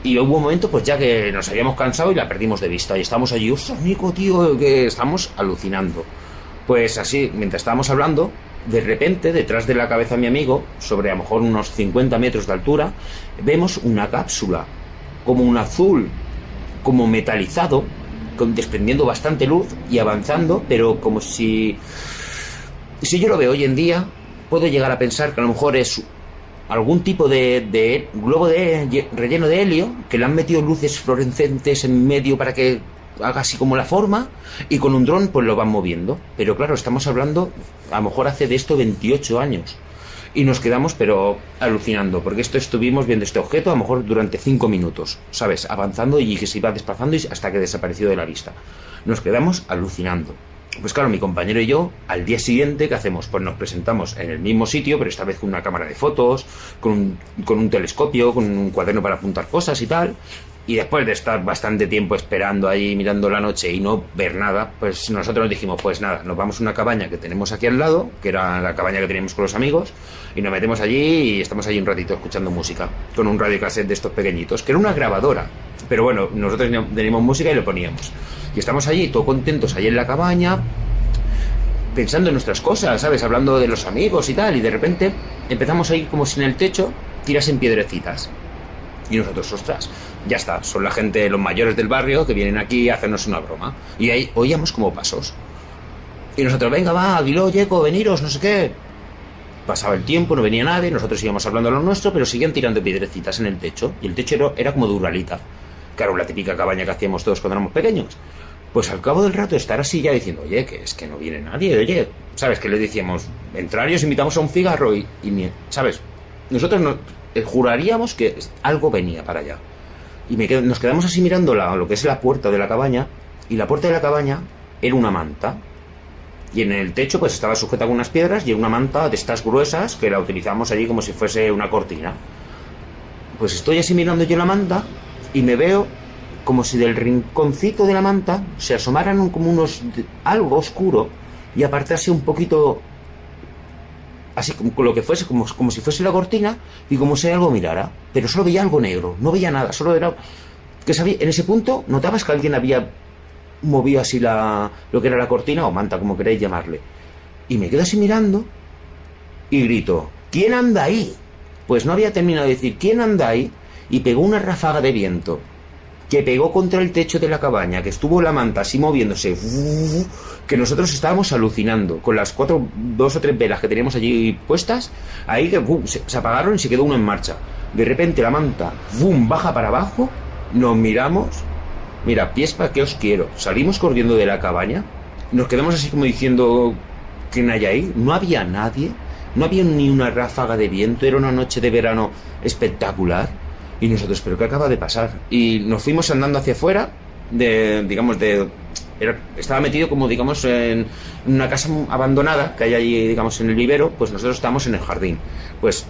y hubo un momento pues ya que nos habíamos cansado y la perdimos de vista, y estábamos allí, ostras, Nico, tío, que estamos alucinando. Pues así, mientras estábamos hablando, de repente, detrás de la cabeza de mi amigo, sobre a lo mejor unos 50 metros de altura, vemos una cápsula, como un azul, como metalizado, desprendiendo bastante luz y avanzando, pero como si yo lo veo hoy en día, puedo llegar a pensar que a lo mejor es algún tipo de globo relleno de helio, que le han metido luces fluorescentes en medio para que haga así como la forma, y con un dron pues lo van moviendo. Pero claro, estamos hablando a lo mejor hace de esto 28 años y nos quedamos pero alucinando, porque estuvimos viendo este objeto a lo mejor durante 5 minutos, ¿sabes? Avanzando y que se iba desplazando hasta que desapareció de la vista. Nos quedamos alucinando. Pues claro, mi compañero y yo, al día siguiente, ¿qué hacemos? Pues nos presentamos en el mismo sitio, pero esta vez con una cámara de fotos, con un telescopio, con un cuaderno para apuntar cosas y tal. Y después de estar bastante tiempo esperando ahí, mirando la noche y no ver nada, pues nosotros dijimos, pues nada, nos vamos a una cabaña que tenemos aquí al lado, que era la cabaña que teníamos con los amigos, y nos metemos allí y estamos allí un ratito escuchando música, con un radiocassette de estos pequeñitos, que era una grabadora, pero bueno, nosotros teníamos música y lo poníamos. Y estamos allí, todos contentos, allí en la cabaña, pensando en nuestras cosas, ¿sabes? Hablando de los amigos y tal, y de repente empezamos a ir como si en el techo tirasen piedrecitas. Y nosotros, ostras, ya está, son la gente, los mayores del barrio que vienen aquí a hacernos una broma. Y ahí oíamos como pasos. Y nosotros, venga, va, Aguiló, Yeco, veniros, no sé qué. Pasaba el tiempo, no venía nadie, nosotros íbamos hablando a lo nuestro, pero seguían tirando piedrecitas en el techo. Y el techo era como de uralita. Claro, la típica cabaña que hacíamos todos cuando éramos pequeños. Pues al cabo del rato de estar así ya diciendo, oye, que es que no viene nadie, oye, ¿sabes? Que le decíamos, entrar y os invitamos a un cigarro y ¿sabes? Nosotros juraríamos que algo venía para allá. Y nos quedamos así mirando lo que es la puerta de la cabaña, y la puerta de la cabaña era una manta. Y en el techo pues estaba sujeta con unas piedras y era una manta de estas gruesas que la utilizamos allí como si fuese una cortina. Pues estoy así mirando yo la manta y me veo como si del rinconcito de la manta se asomaran como algo oscuro y apartase un poquito, así como lo que fuese, como si fuese la cortina, y como si algo mirara, pero solo veía algo negro, no veía nada, solo era que sabía, en ese punto notabas que alguien había movido así lo que era la cortina o manta, como queréis llamarle, y me quedo así mirando y grito, ¿quién anda ahí? Pues no había terminado de decir ¿quién anda ahí? Y pegó una ráfaga de viento que pegó contra el techo de la cabaña, que estuvo la manta así moviéndose, que nosotros estábamos alucinando con las 2 o 3 velas que teníamos allí puestas, ahí que se apagaron y se quedó uno en marcha. De repente la manta baja para abajo, nos miramos, mira, pies para qué os quiero, salimos corriendo de la cabaña, nos quedamos así como diciendo, ¿quién hay ahí? No había nadie, no había ni una ráfaga de viento, era una noche de verano espectacular. Y nosotros, ¿pero qué acaba de pasar? Y nos fuimos andando hacia afuera, estaba metido como, digamos, en una casa abandonada que hay allí, digamos, en el vivero, pues nosotros estábamos en el jardín. Pues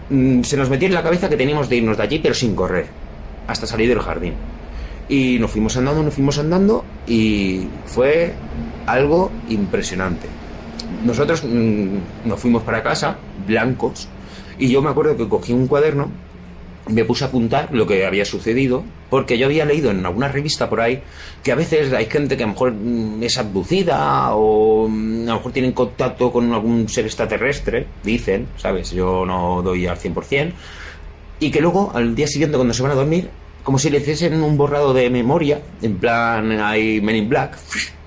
se nos metió en la cabeza que teníamos de irnos de allí, pero sin correr, hasta salir del jardín. Y nos fuimos andando, y fue algo impresionante. Nosotros nos fuimos para casa, blancos, y yo me acuerdo que cogí un cuaderno, me puse a apuntar lo que había sucedido, porque yo había leído en alguna revista por ahí que a veces hay gente que a lo mejor es abducida o a lo mejor tienen contacto con algún ser extraterrestre, dicen, ¿sabes? Yo no doy al 100%, y que luego al día siguiente cuando se van a dormir, como si le hiciesen un borrado de memoria, en plan hay Men in Black,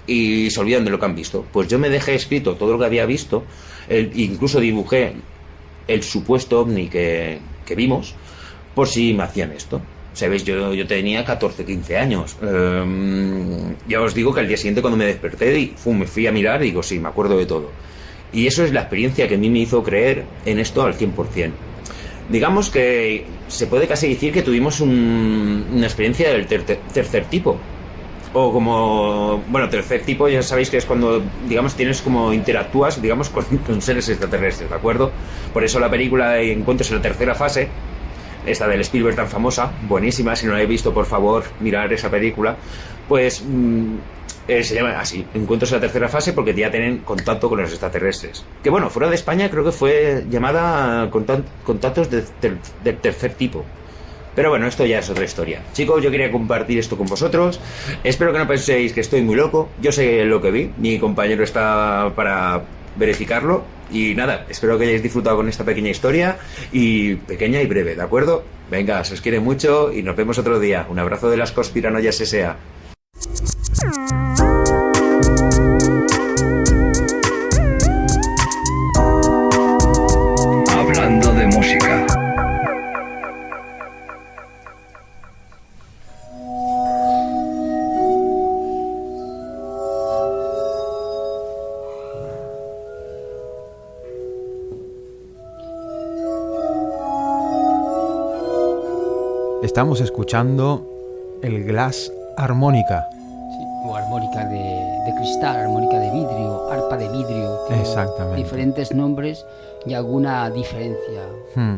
y se olvidan de lo que han visto. Pues yo me dejé escrito todo lo que había visto, incluso dibujé el supuesto ovni que vimos, por si me hacían esto. ¿Sabéis? Yo tenía 14, 15 años. Ya os digo que al día siguiente cuando me desperté me fui a mirar y digo, sí, me acuerdo de todo. Y eso es la experiencia que a mí me hizo creer en esto al 100%. Digamos que se puede casi decir que tuvimos una experiencia del tercer tipo. O como, bueno, tercer tipo ya sabéis que es cuando, digamos, tienes como interactúas, digamos, con seres extraterrestres, ¿de acuerdo? Por eso la película Encuentros en la tercera fase, esta del Spielberg tan famosa, buenísima, si no la habéis visto, por favor, mirar esa película, pues se llama así, Encuentros en la tercera fase, porque ya tienen contacto con los extraterrestres. Que bueno, fuera de España creo que fue llamada contactos del tercer tipo. Pero bueno, esto ya es otra historia. Chicos, yo quería compartir esto con vosotros. Espero que no penséis que estoy muy loco. Yo sé lo que vi, mi compañero está para verificarlo. Y nada, espero que hayáis disfrutado con esta pequeña historia, y pequeña y breve, ¿de acuerdo? Venga, se os quiere mucho y nos vemos otro día. Un abrazo de las conspiranoias S.A. Hablando de música. Estamos escuchando el Glass Armónica. Sí, o armónica de cristal, armónica de vidrio, arpa de vidrio. Exactamente. Diferentes nombres y alguna diferencia.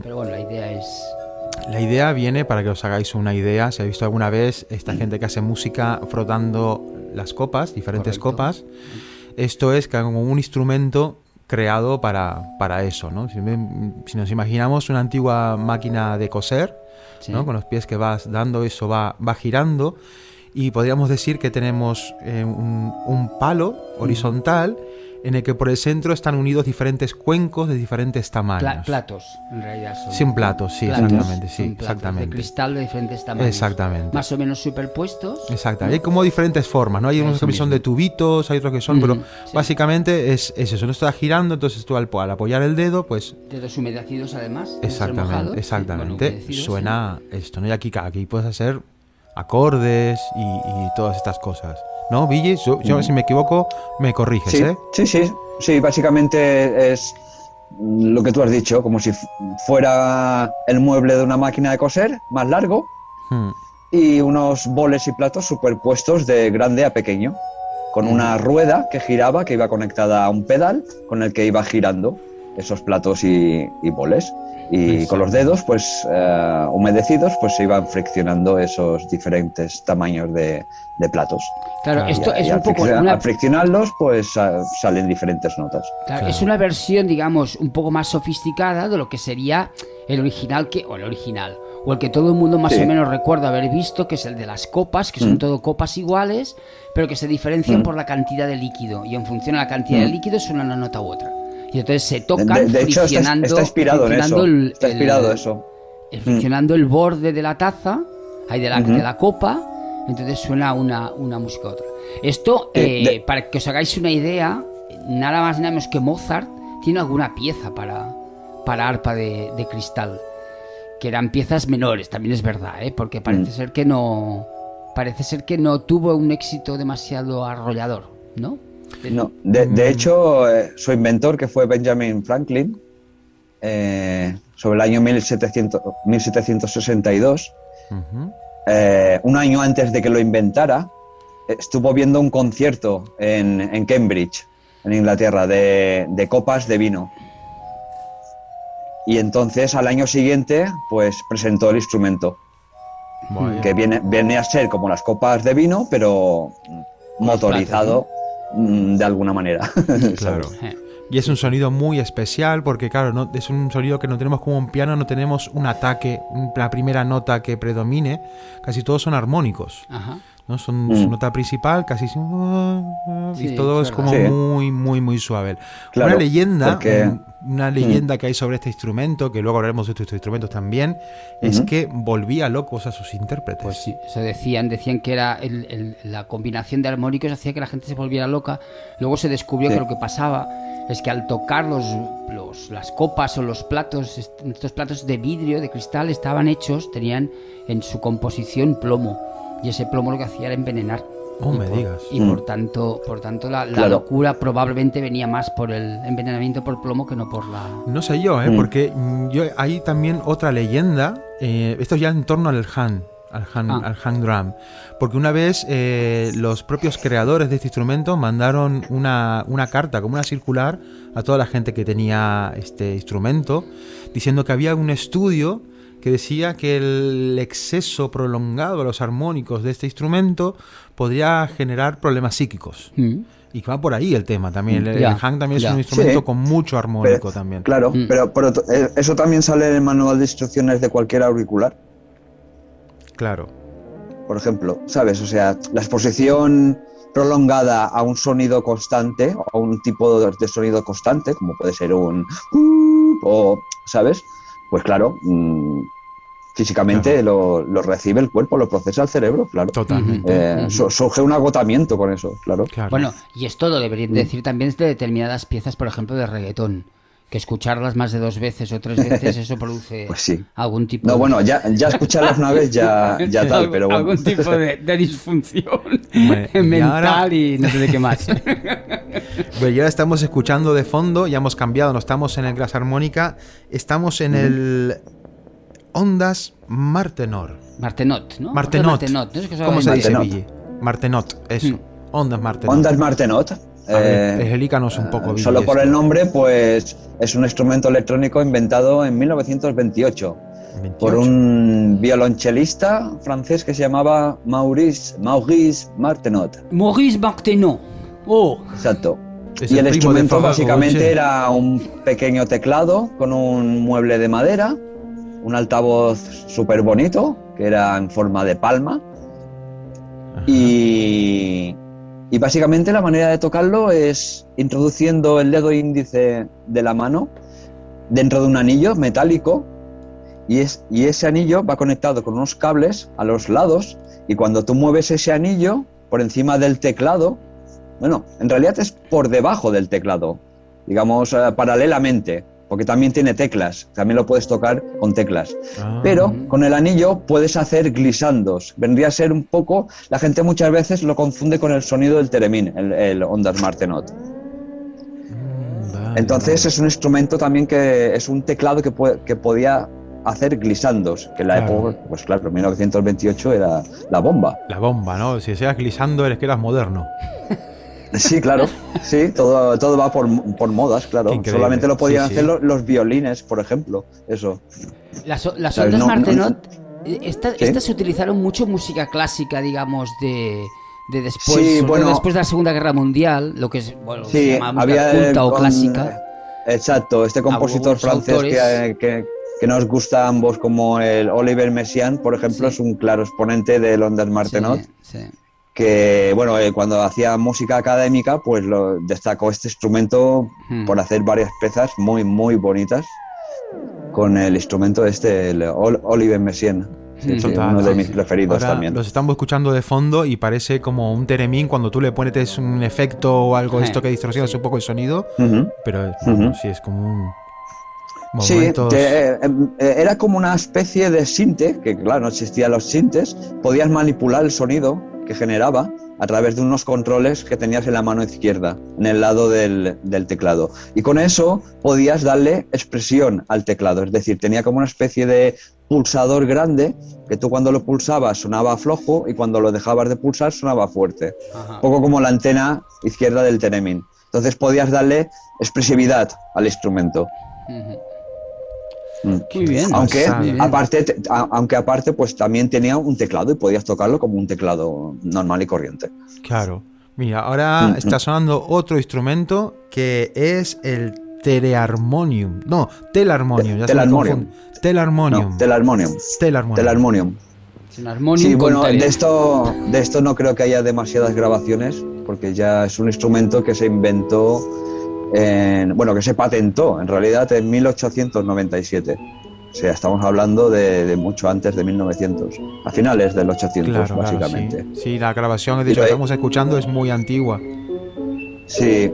Pero bueno, la idea es... La idea viene, para que os hagáis una idea, si habéis visto alguna vez esta gente que hace música frotando las copas, diferentes copas. Esto es como un instrumento creado para eso, ¿no? Si nos imaginamos una antigua máquina de coser, sí, ¿no? Con los pies que vas dando, eso va girando, y podríamos decir que tenemos un palo horizontal en el que por el centro están unidos diferentes cuencos de diferentes tamaños. Platos, en realidad son. Sin platos, sí, platos, exactamente, sí, platos exactamente. De cristal de diferentes tamaños. Exactamente. Más o menos superpuestos. Exactamente. Hay como diferentes formas, ¿no? Hay unos que son de tubitos, hay otros que son, pero sí, básicamente es eso. No está girando, entonces tú al apoyar el dedo, pues... Dedos humedecidos además. Exactamente, mojados, exactamente. Sí, bueno, suena esto, ¿no? Y aquí puedes hacer acordes y todas estas cosas. ¿No, Billy? Yo si me equivoco, me corriges, ¿eh? Sí, básicamente es lo que tú has dicho, como si fuera el mueble de una máquina de coser, más largo, y unos boles y platos superpuestos de grande a pequeño, con una rueda que giraba, que iba conectada a un pedal con el que iba girando esos platos y boles. Y con los dedos, pues humedecidos, pues se iban friccionando esos diferentes tamaños de platos. Claro, esto es un poco... Al friccionarlos, pues salen diferentes notas. Claro, es una versión, digamos, un poco más sofisticada de lo que sería el original, o el que todo el mundo más o menos recuerda haber visto, que es el de las copas, que son todo copas iguales, pero que se diferencian por la cantidad de líquido, y en función de la cantidad de líquido suena una nota u otra. Y entonces se tocan de hecho, friccionando, está inspirado en eso. Friccionando el borde de la taza, de la copa, entonces suena una música u otra. Esto, para que os hagáis una idea, nada más nada menos que Mozart tiene alguna pieza para arpa de cristal, que eran piezas menores, también es verdad, porque parece ser que no tuvo un éxito demasiado arrollador, ¿no? No, de hecho, su inventor, que fue Benjamin Franklin, sobre el año 1762, un año antes de que lo inventara, estuvo viendo un concierto en Cambridge, en Inglaterra, de copas de vino. Y entonces, al año siguiente, pues presentó el instrumento, que viene a ser como las copas de vino, pero motorizado de alguna manera. Claro. Y es un sonido muy especial porque, claro, es un sonido que no tenemos como un piano, no tenemos un ataque, la primera nota que predomine, casi todos son armónicos. Ajá. ¿No? Son su nota principal, casi y todo es como muy, muy, muy suave. Claro, una leyenda que hay sobre este instrumento, que luego hablaremos de estos instrumentos también, es que volvía locos a sus intérpretes. Pues sí, eso decían que era la combinación de armónicos hacía que la gente se volviera loca. Luego se descubrió que lo que pasaba es que al tocar las copas o los platos, estos platos de vidrio, de cristal, tenían en su composición plomo. Y ese plomo lo que hacía era envenenar. Me digas. Y por tanto la locura probablemente venía más por el envenenamiento por plomo que no por la... No sé yo, porque hay también otra leyenda, esto ya en torno al hang drum, porque una vez los propios creadores de este instrumento mandaron una carta, como una circular, a toda la gente que tenía este instrumento, diciendo que había un estudio que decía que el exceso prolongado de los armónicos de este instrumento podría generar problemas psíquicos. Y va por ahí el tema también. El hang también es un instrumento con mucho armónico también. Claro, pero eso también sale en el manual de instrucciones de cualquier auricular. Claro. Por ejemplo, ¿sabes? O sea, la exposición prolongada a un sonido constante, o a un tipo de sonido constante, como puede ser un... o, ¿sabes? Pues claro, físicamente lo recibe el cuerpo, lo procesa el cerebro, claro. Totalmente. Surge un agotamiento con eso, claro. Bueno, y esto lo deberían decir también de determinadas piezas, por ejemplo, de reggaetón, que escucharlas más de 2 veces o 3 veces, eso produce algún tipo de... No, bueno, ya escucharlas una vez ya tal, pero bueno. Algún tipo de disfunción mental y no sé de qué más. Bueno, ya estamos escuchando de fondo, ya hemos cambiado, no estamos en el Glas Armónica, estamos en el Ondas Martenot. Martenot, ¿no? Martenot. ¿Cómo se dice, Billy? Martenot, eso. Ondas Martenot. Ondas Martenot. Explícanos un poco, Billy. Solo por el nombre, pues es un instrumento electrónico inventado en 1928 por un violonchelista francés que se llamaba Maurice Martenot. Maurice Martenot. Exacto. Y el instrumento básicamente era un pequeño teclado con un mueble de madera, un altavoz súper bonito, que era en forma de palma. Y básicamente la manera de tocarlo es introduciendo el dedo índice de la mano dentro de un anillo metálico, y ese anillo va conectado con unos cables a los lados, y cuando tú mueves ese anillo por encima del teclado, bueno, en realidad es por debajo del teclado, digamos paralelamente, porque también tiene teclas, también lo puedes tocar con teclas. Pero con el anillo puedes hacer glissandos. Vendría a ser un poco, la gente muchas veces lo confunde con el sonido del theremin, el Ondas Martenot. Entonces es un instrumento también que es un teclado que podía hacer glissandos, que en la época, pues claro, en 1928 era la bomba. La bomba, ¿no? Si seas glissando eres que eras moderno. Sí, claro, sí, todo va por modas, claro. Solamente lo podían hacer los violines, por ejemplo, eso. Las ondas Martenot, estas se utilizaron mucho en música clásica, digamos, de después, después de la Segunda Guerra Mundial, lo que es, bueno, se llama música culta o clásica. Exacto, este compositor francés que nos gusta a ambos, como el Olivier Messiaen, por ejemplo, es un claro exponente del Ondas Martenot. Que, bueno, cuando hacía música académica, pues destacó este instrumento por hacer varias piezas muy, muy bonitas con el instrumento el Olivier Messiaen. Uno de mis preferidos. Ahora también. Los estamos escuchando de fondo y parece como un theremin cuando tú le pones un efecto o algo esto que distorsiona un poco el sonido, pero sí es como un... Momentos... Sí, era como una especie de sinte, que claro, no existían los sintes, podías manipular el sonido que generaba a través de unos controles que tenías en la mano izquierda, en el lado del teclado. Y con eso podías darle expresión al teclado, es decir, tenía como una especie de pulsador grande que tú cuando lo pulsabas sonaba flojo y cuando lo dejabas de pulsar sonaba fuerte. Un poco como la antena izquierda del theremin. Entonces podías darle expresividad al instrumento. Muy bien. Aunque aparte pues también tenía un teclado y podías tocarlo como un teclado normal y corriente. Claro. Mira, ahora está sonando otro instrumento que es el telarmonium. No, telarmonium. Telarmonium. Sí, bueno, de esto no creo que haya demasiadas grabaciones, porque ya es un instrumento que se inventó, que se patentó en realidad en 1897. O sea, estamos hablando de mucho antes de 1900, a finales del 800, básicamente. Claro, sí, la grabación que estamos escuchando es muy antigua. Sí.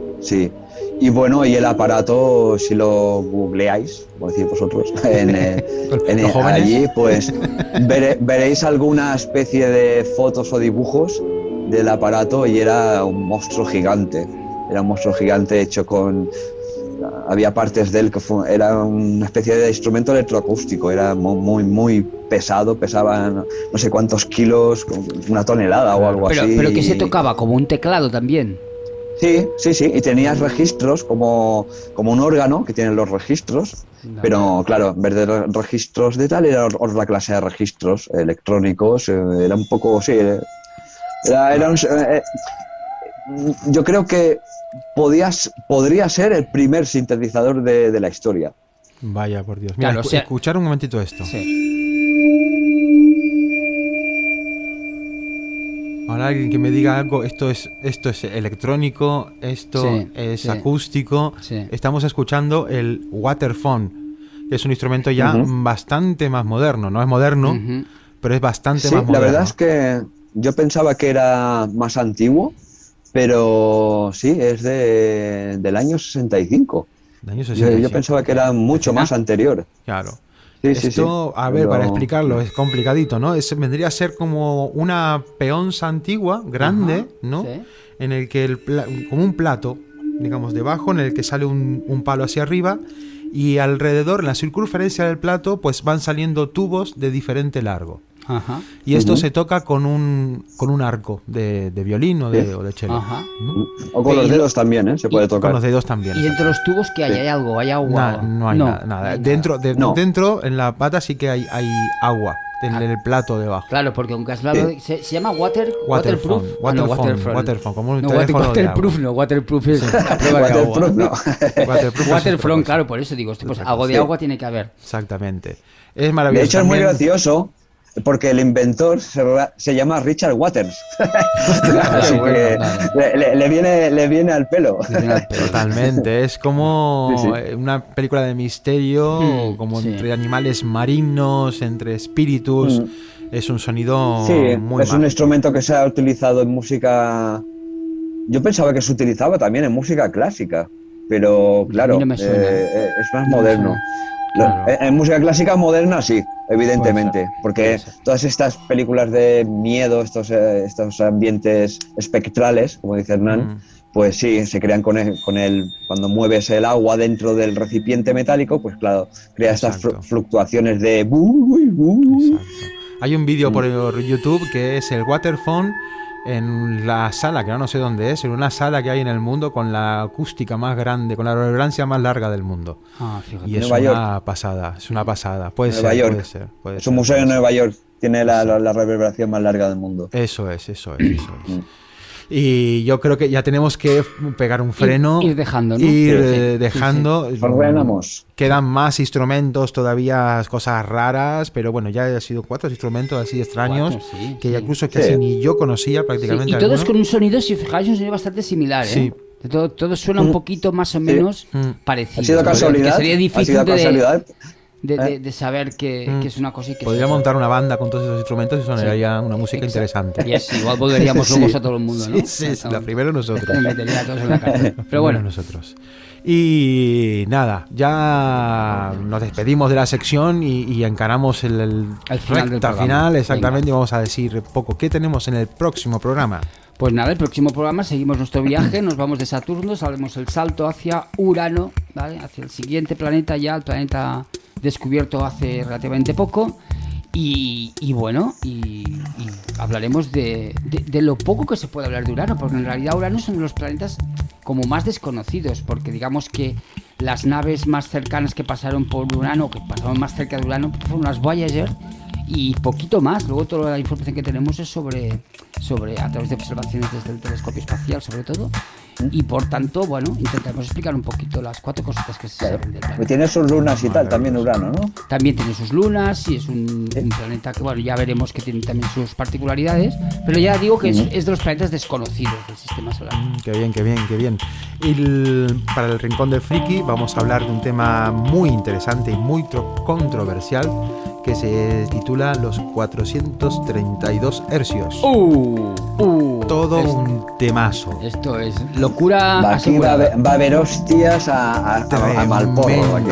Y bueno, y el aparato, si lo googleáis, como decís vosotros, allí, pues veréis alguna especie de fotos o dibujos del aparato y era un monstruo gigante. Era un monstruo gigante hecho había partes de él que era una especie de instrumento electroacústico, era muy, muy pesado, pesaba no sé cuántos kilos, 1 tonelada o algo así. Pero que se tocaba como un teclado también. Sí, y tenías registros como un órgano que tienen los registros, pero claro, en vez de registros de tal, era otra clase de registros electrónicos, era un poco, yo creo que podría ser el primer sintetizador de la historia. Vaya, por Dios. Mira, Claro, escuchar un momentito esto. Sí. Ahora alguien que me diga algo, esto es electrónico, esto es acústico. Sí. Estamos escuchando el waterphone, que es un instrumento ya bastante más moderno. No es moderno, pero es bastante más moderno. La verdad es que yo pensaba que era más antiguo, pero sí, es del año 65. Yo pensaba que era mucho más anterior. Claro. Esto, a ver, para explicarlo, es complicadito, ¿no? Vendría a ser como una peonza antigua, grande, ¿no? Sí. En el que como un plato, digamos, debajo, en el que sale un palo hacia arriba y alrededor, en la circunferencia del plato, pues van saliendo tubos de diferente largo. Y esto se toca con un arco de violín o de cello. O con los dedos también, se puede tocar. Con los dedos también. ¿Y entre los tubos qué hay? ¿Hay algo? ¿Hay agua? No hay nada. Dentro, en la pata sí que hay agua. En el plato debajo. Claro, porque aunque has hablado se llama waterproof. Waterphone, como un teléfono waterproof de agua. Waterproof es la prueba de agua. Waterphone, claro, por eso digo, pues algo de agua tiene que haber. Exactamente. Es maravilloso. De hecho, es muy gracioso, porque el inventor se llama Richard Waters. Así que le viene al pelo. Totalmente. Es como una película de misterio, como entre animales marinos, entre espíritus. Es un sonido muy es un instrumento que se ha utilizado en música. Yo pensaba que se utilizaba también en música clásica. pero claro, no me suena. Es más moderno. Claro. En música clásica moderna sí, evidentemente, porque todas estas películas de miedo, estos ambientes espectrales, como dice Hernán, pues sí, se crean con el cuando mueves el agua dentro del recipiente metálico, pues claro, crea estas fluctuaciones de... Exacto. Hay un vídeo por YouTube que es el Waterphone en la sala, que no sé dónde es, en una sala que hay en el mundo con la acústica más grande, con la reverberancia más larga del mundo. Y es una pasada, Puede ser. Es un museo en Nueva York, tiene la reverberación más larga del mundo. Eso es. Y yo creo que ya tenemos que pegar un freno. Ir dejando, ¿no? Dejando. Ordenamos. Quedan más instrumentos, todavía cosas raras, pero bueno, ya han sido 4 instrumentos así extraños que incluso casi ni yo conocía prácticamente. Y todos con un sonido, si os fijáis, un sonido bastante similar, ¿eh? Sí. Todo suena un poquito más o menos parecido. ¿Ha sido casualidad? Que sería difícil de saber que es una cosa y que... Podría montar una banda con todos esos instrumentos y sonaría una música interesante. Y así, igual volveríamos locos a todo el mundo, ¿no? Sí, la primera nosotros. Me metería a todos en la cárcel. Pero bueno. Nosotros. Y nada, ya nos despedimos de la sección y encaramos el final, exactamente. Y vamos a decir poco. ¿Qué tenemos en el próximo programa? Pues nada, el próximo programa seguimos nuestro viaje, nos vamos de Saturno, haremos el salto hacia Urano, ¿vale? Hacia el siguiente planeta ya, el planeta descubierto hace relativamente poco. Y bueno, y hablaremos de lo poco que se puede hablar de Urano, porque en realidad Urano es uno de los planetas como más desconocidos, porque digamos que las naves más cercanas que pasaron por Urano, que pasaron más cerca de Urano, fueron las Voyager, y poquito más. Luego toda la información que tenemos es sobre a través de observaciones desde el telescopio espacial, sobre todo, y por tanto, bueno, intentaremos explicar un poquito las 4 cositas que se saben del planeta. Y tiene sus lunas y tal, también Urano, ¿no? También tiene sus lunas y es un planeta que, bueno, ya veremos que tiene también sus particularidades, pero ya digo que es de los planetas desconocidos del sistema solar. Qué bien. Para el Rincón del Friki vamos a hablar de un tema muy interesante y muy controversial que se titula Los 432 hercios. Todo un temazo. Esto es locura aquí va a haber hostias a Malporro.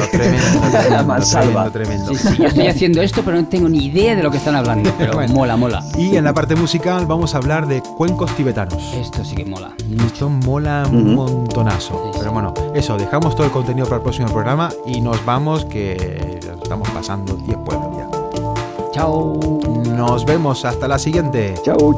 Tremendo. Sí, yo estoy haciendo esto, pero no tengo ni idea de lo que están hablando. Pero bueno, mola. Y en la parte musical vamos a hablar de cuencos tibetanos. Esto sí que mola. Esto mola un montonazo. Pero bueno, eso, dejamos todo el contenido para el próximo programa y nos vamos, que estamos pasando 10 pueblos ya. Chao. Nos vemos hasta la siguiente. Chao.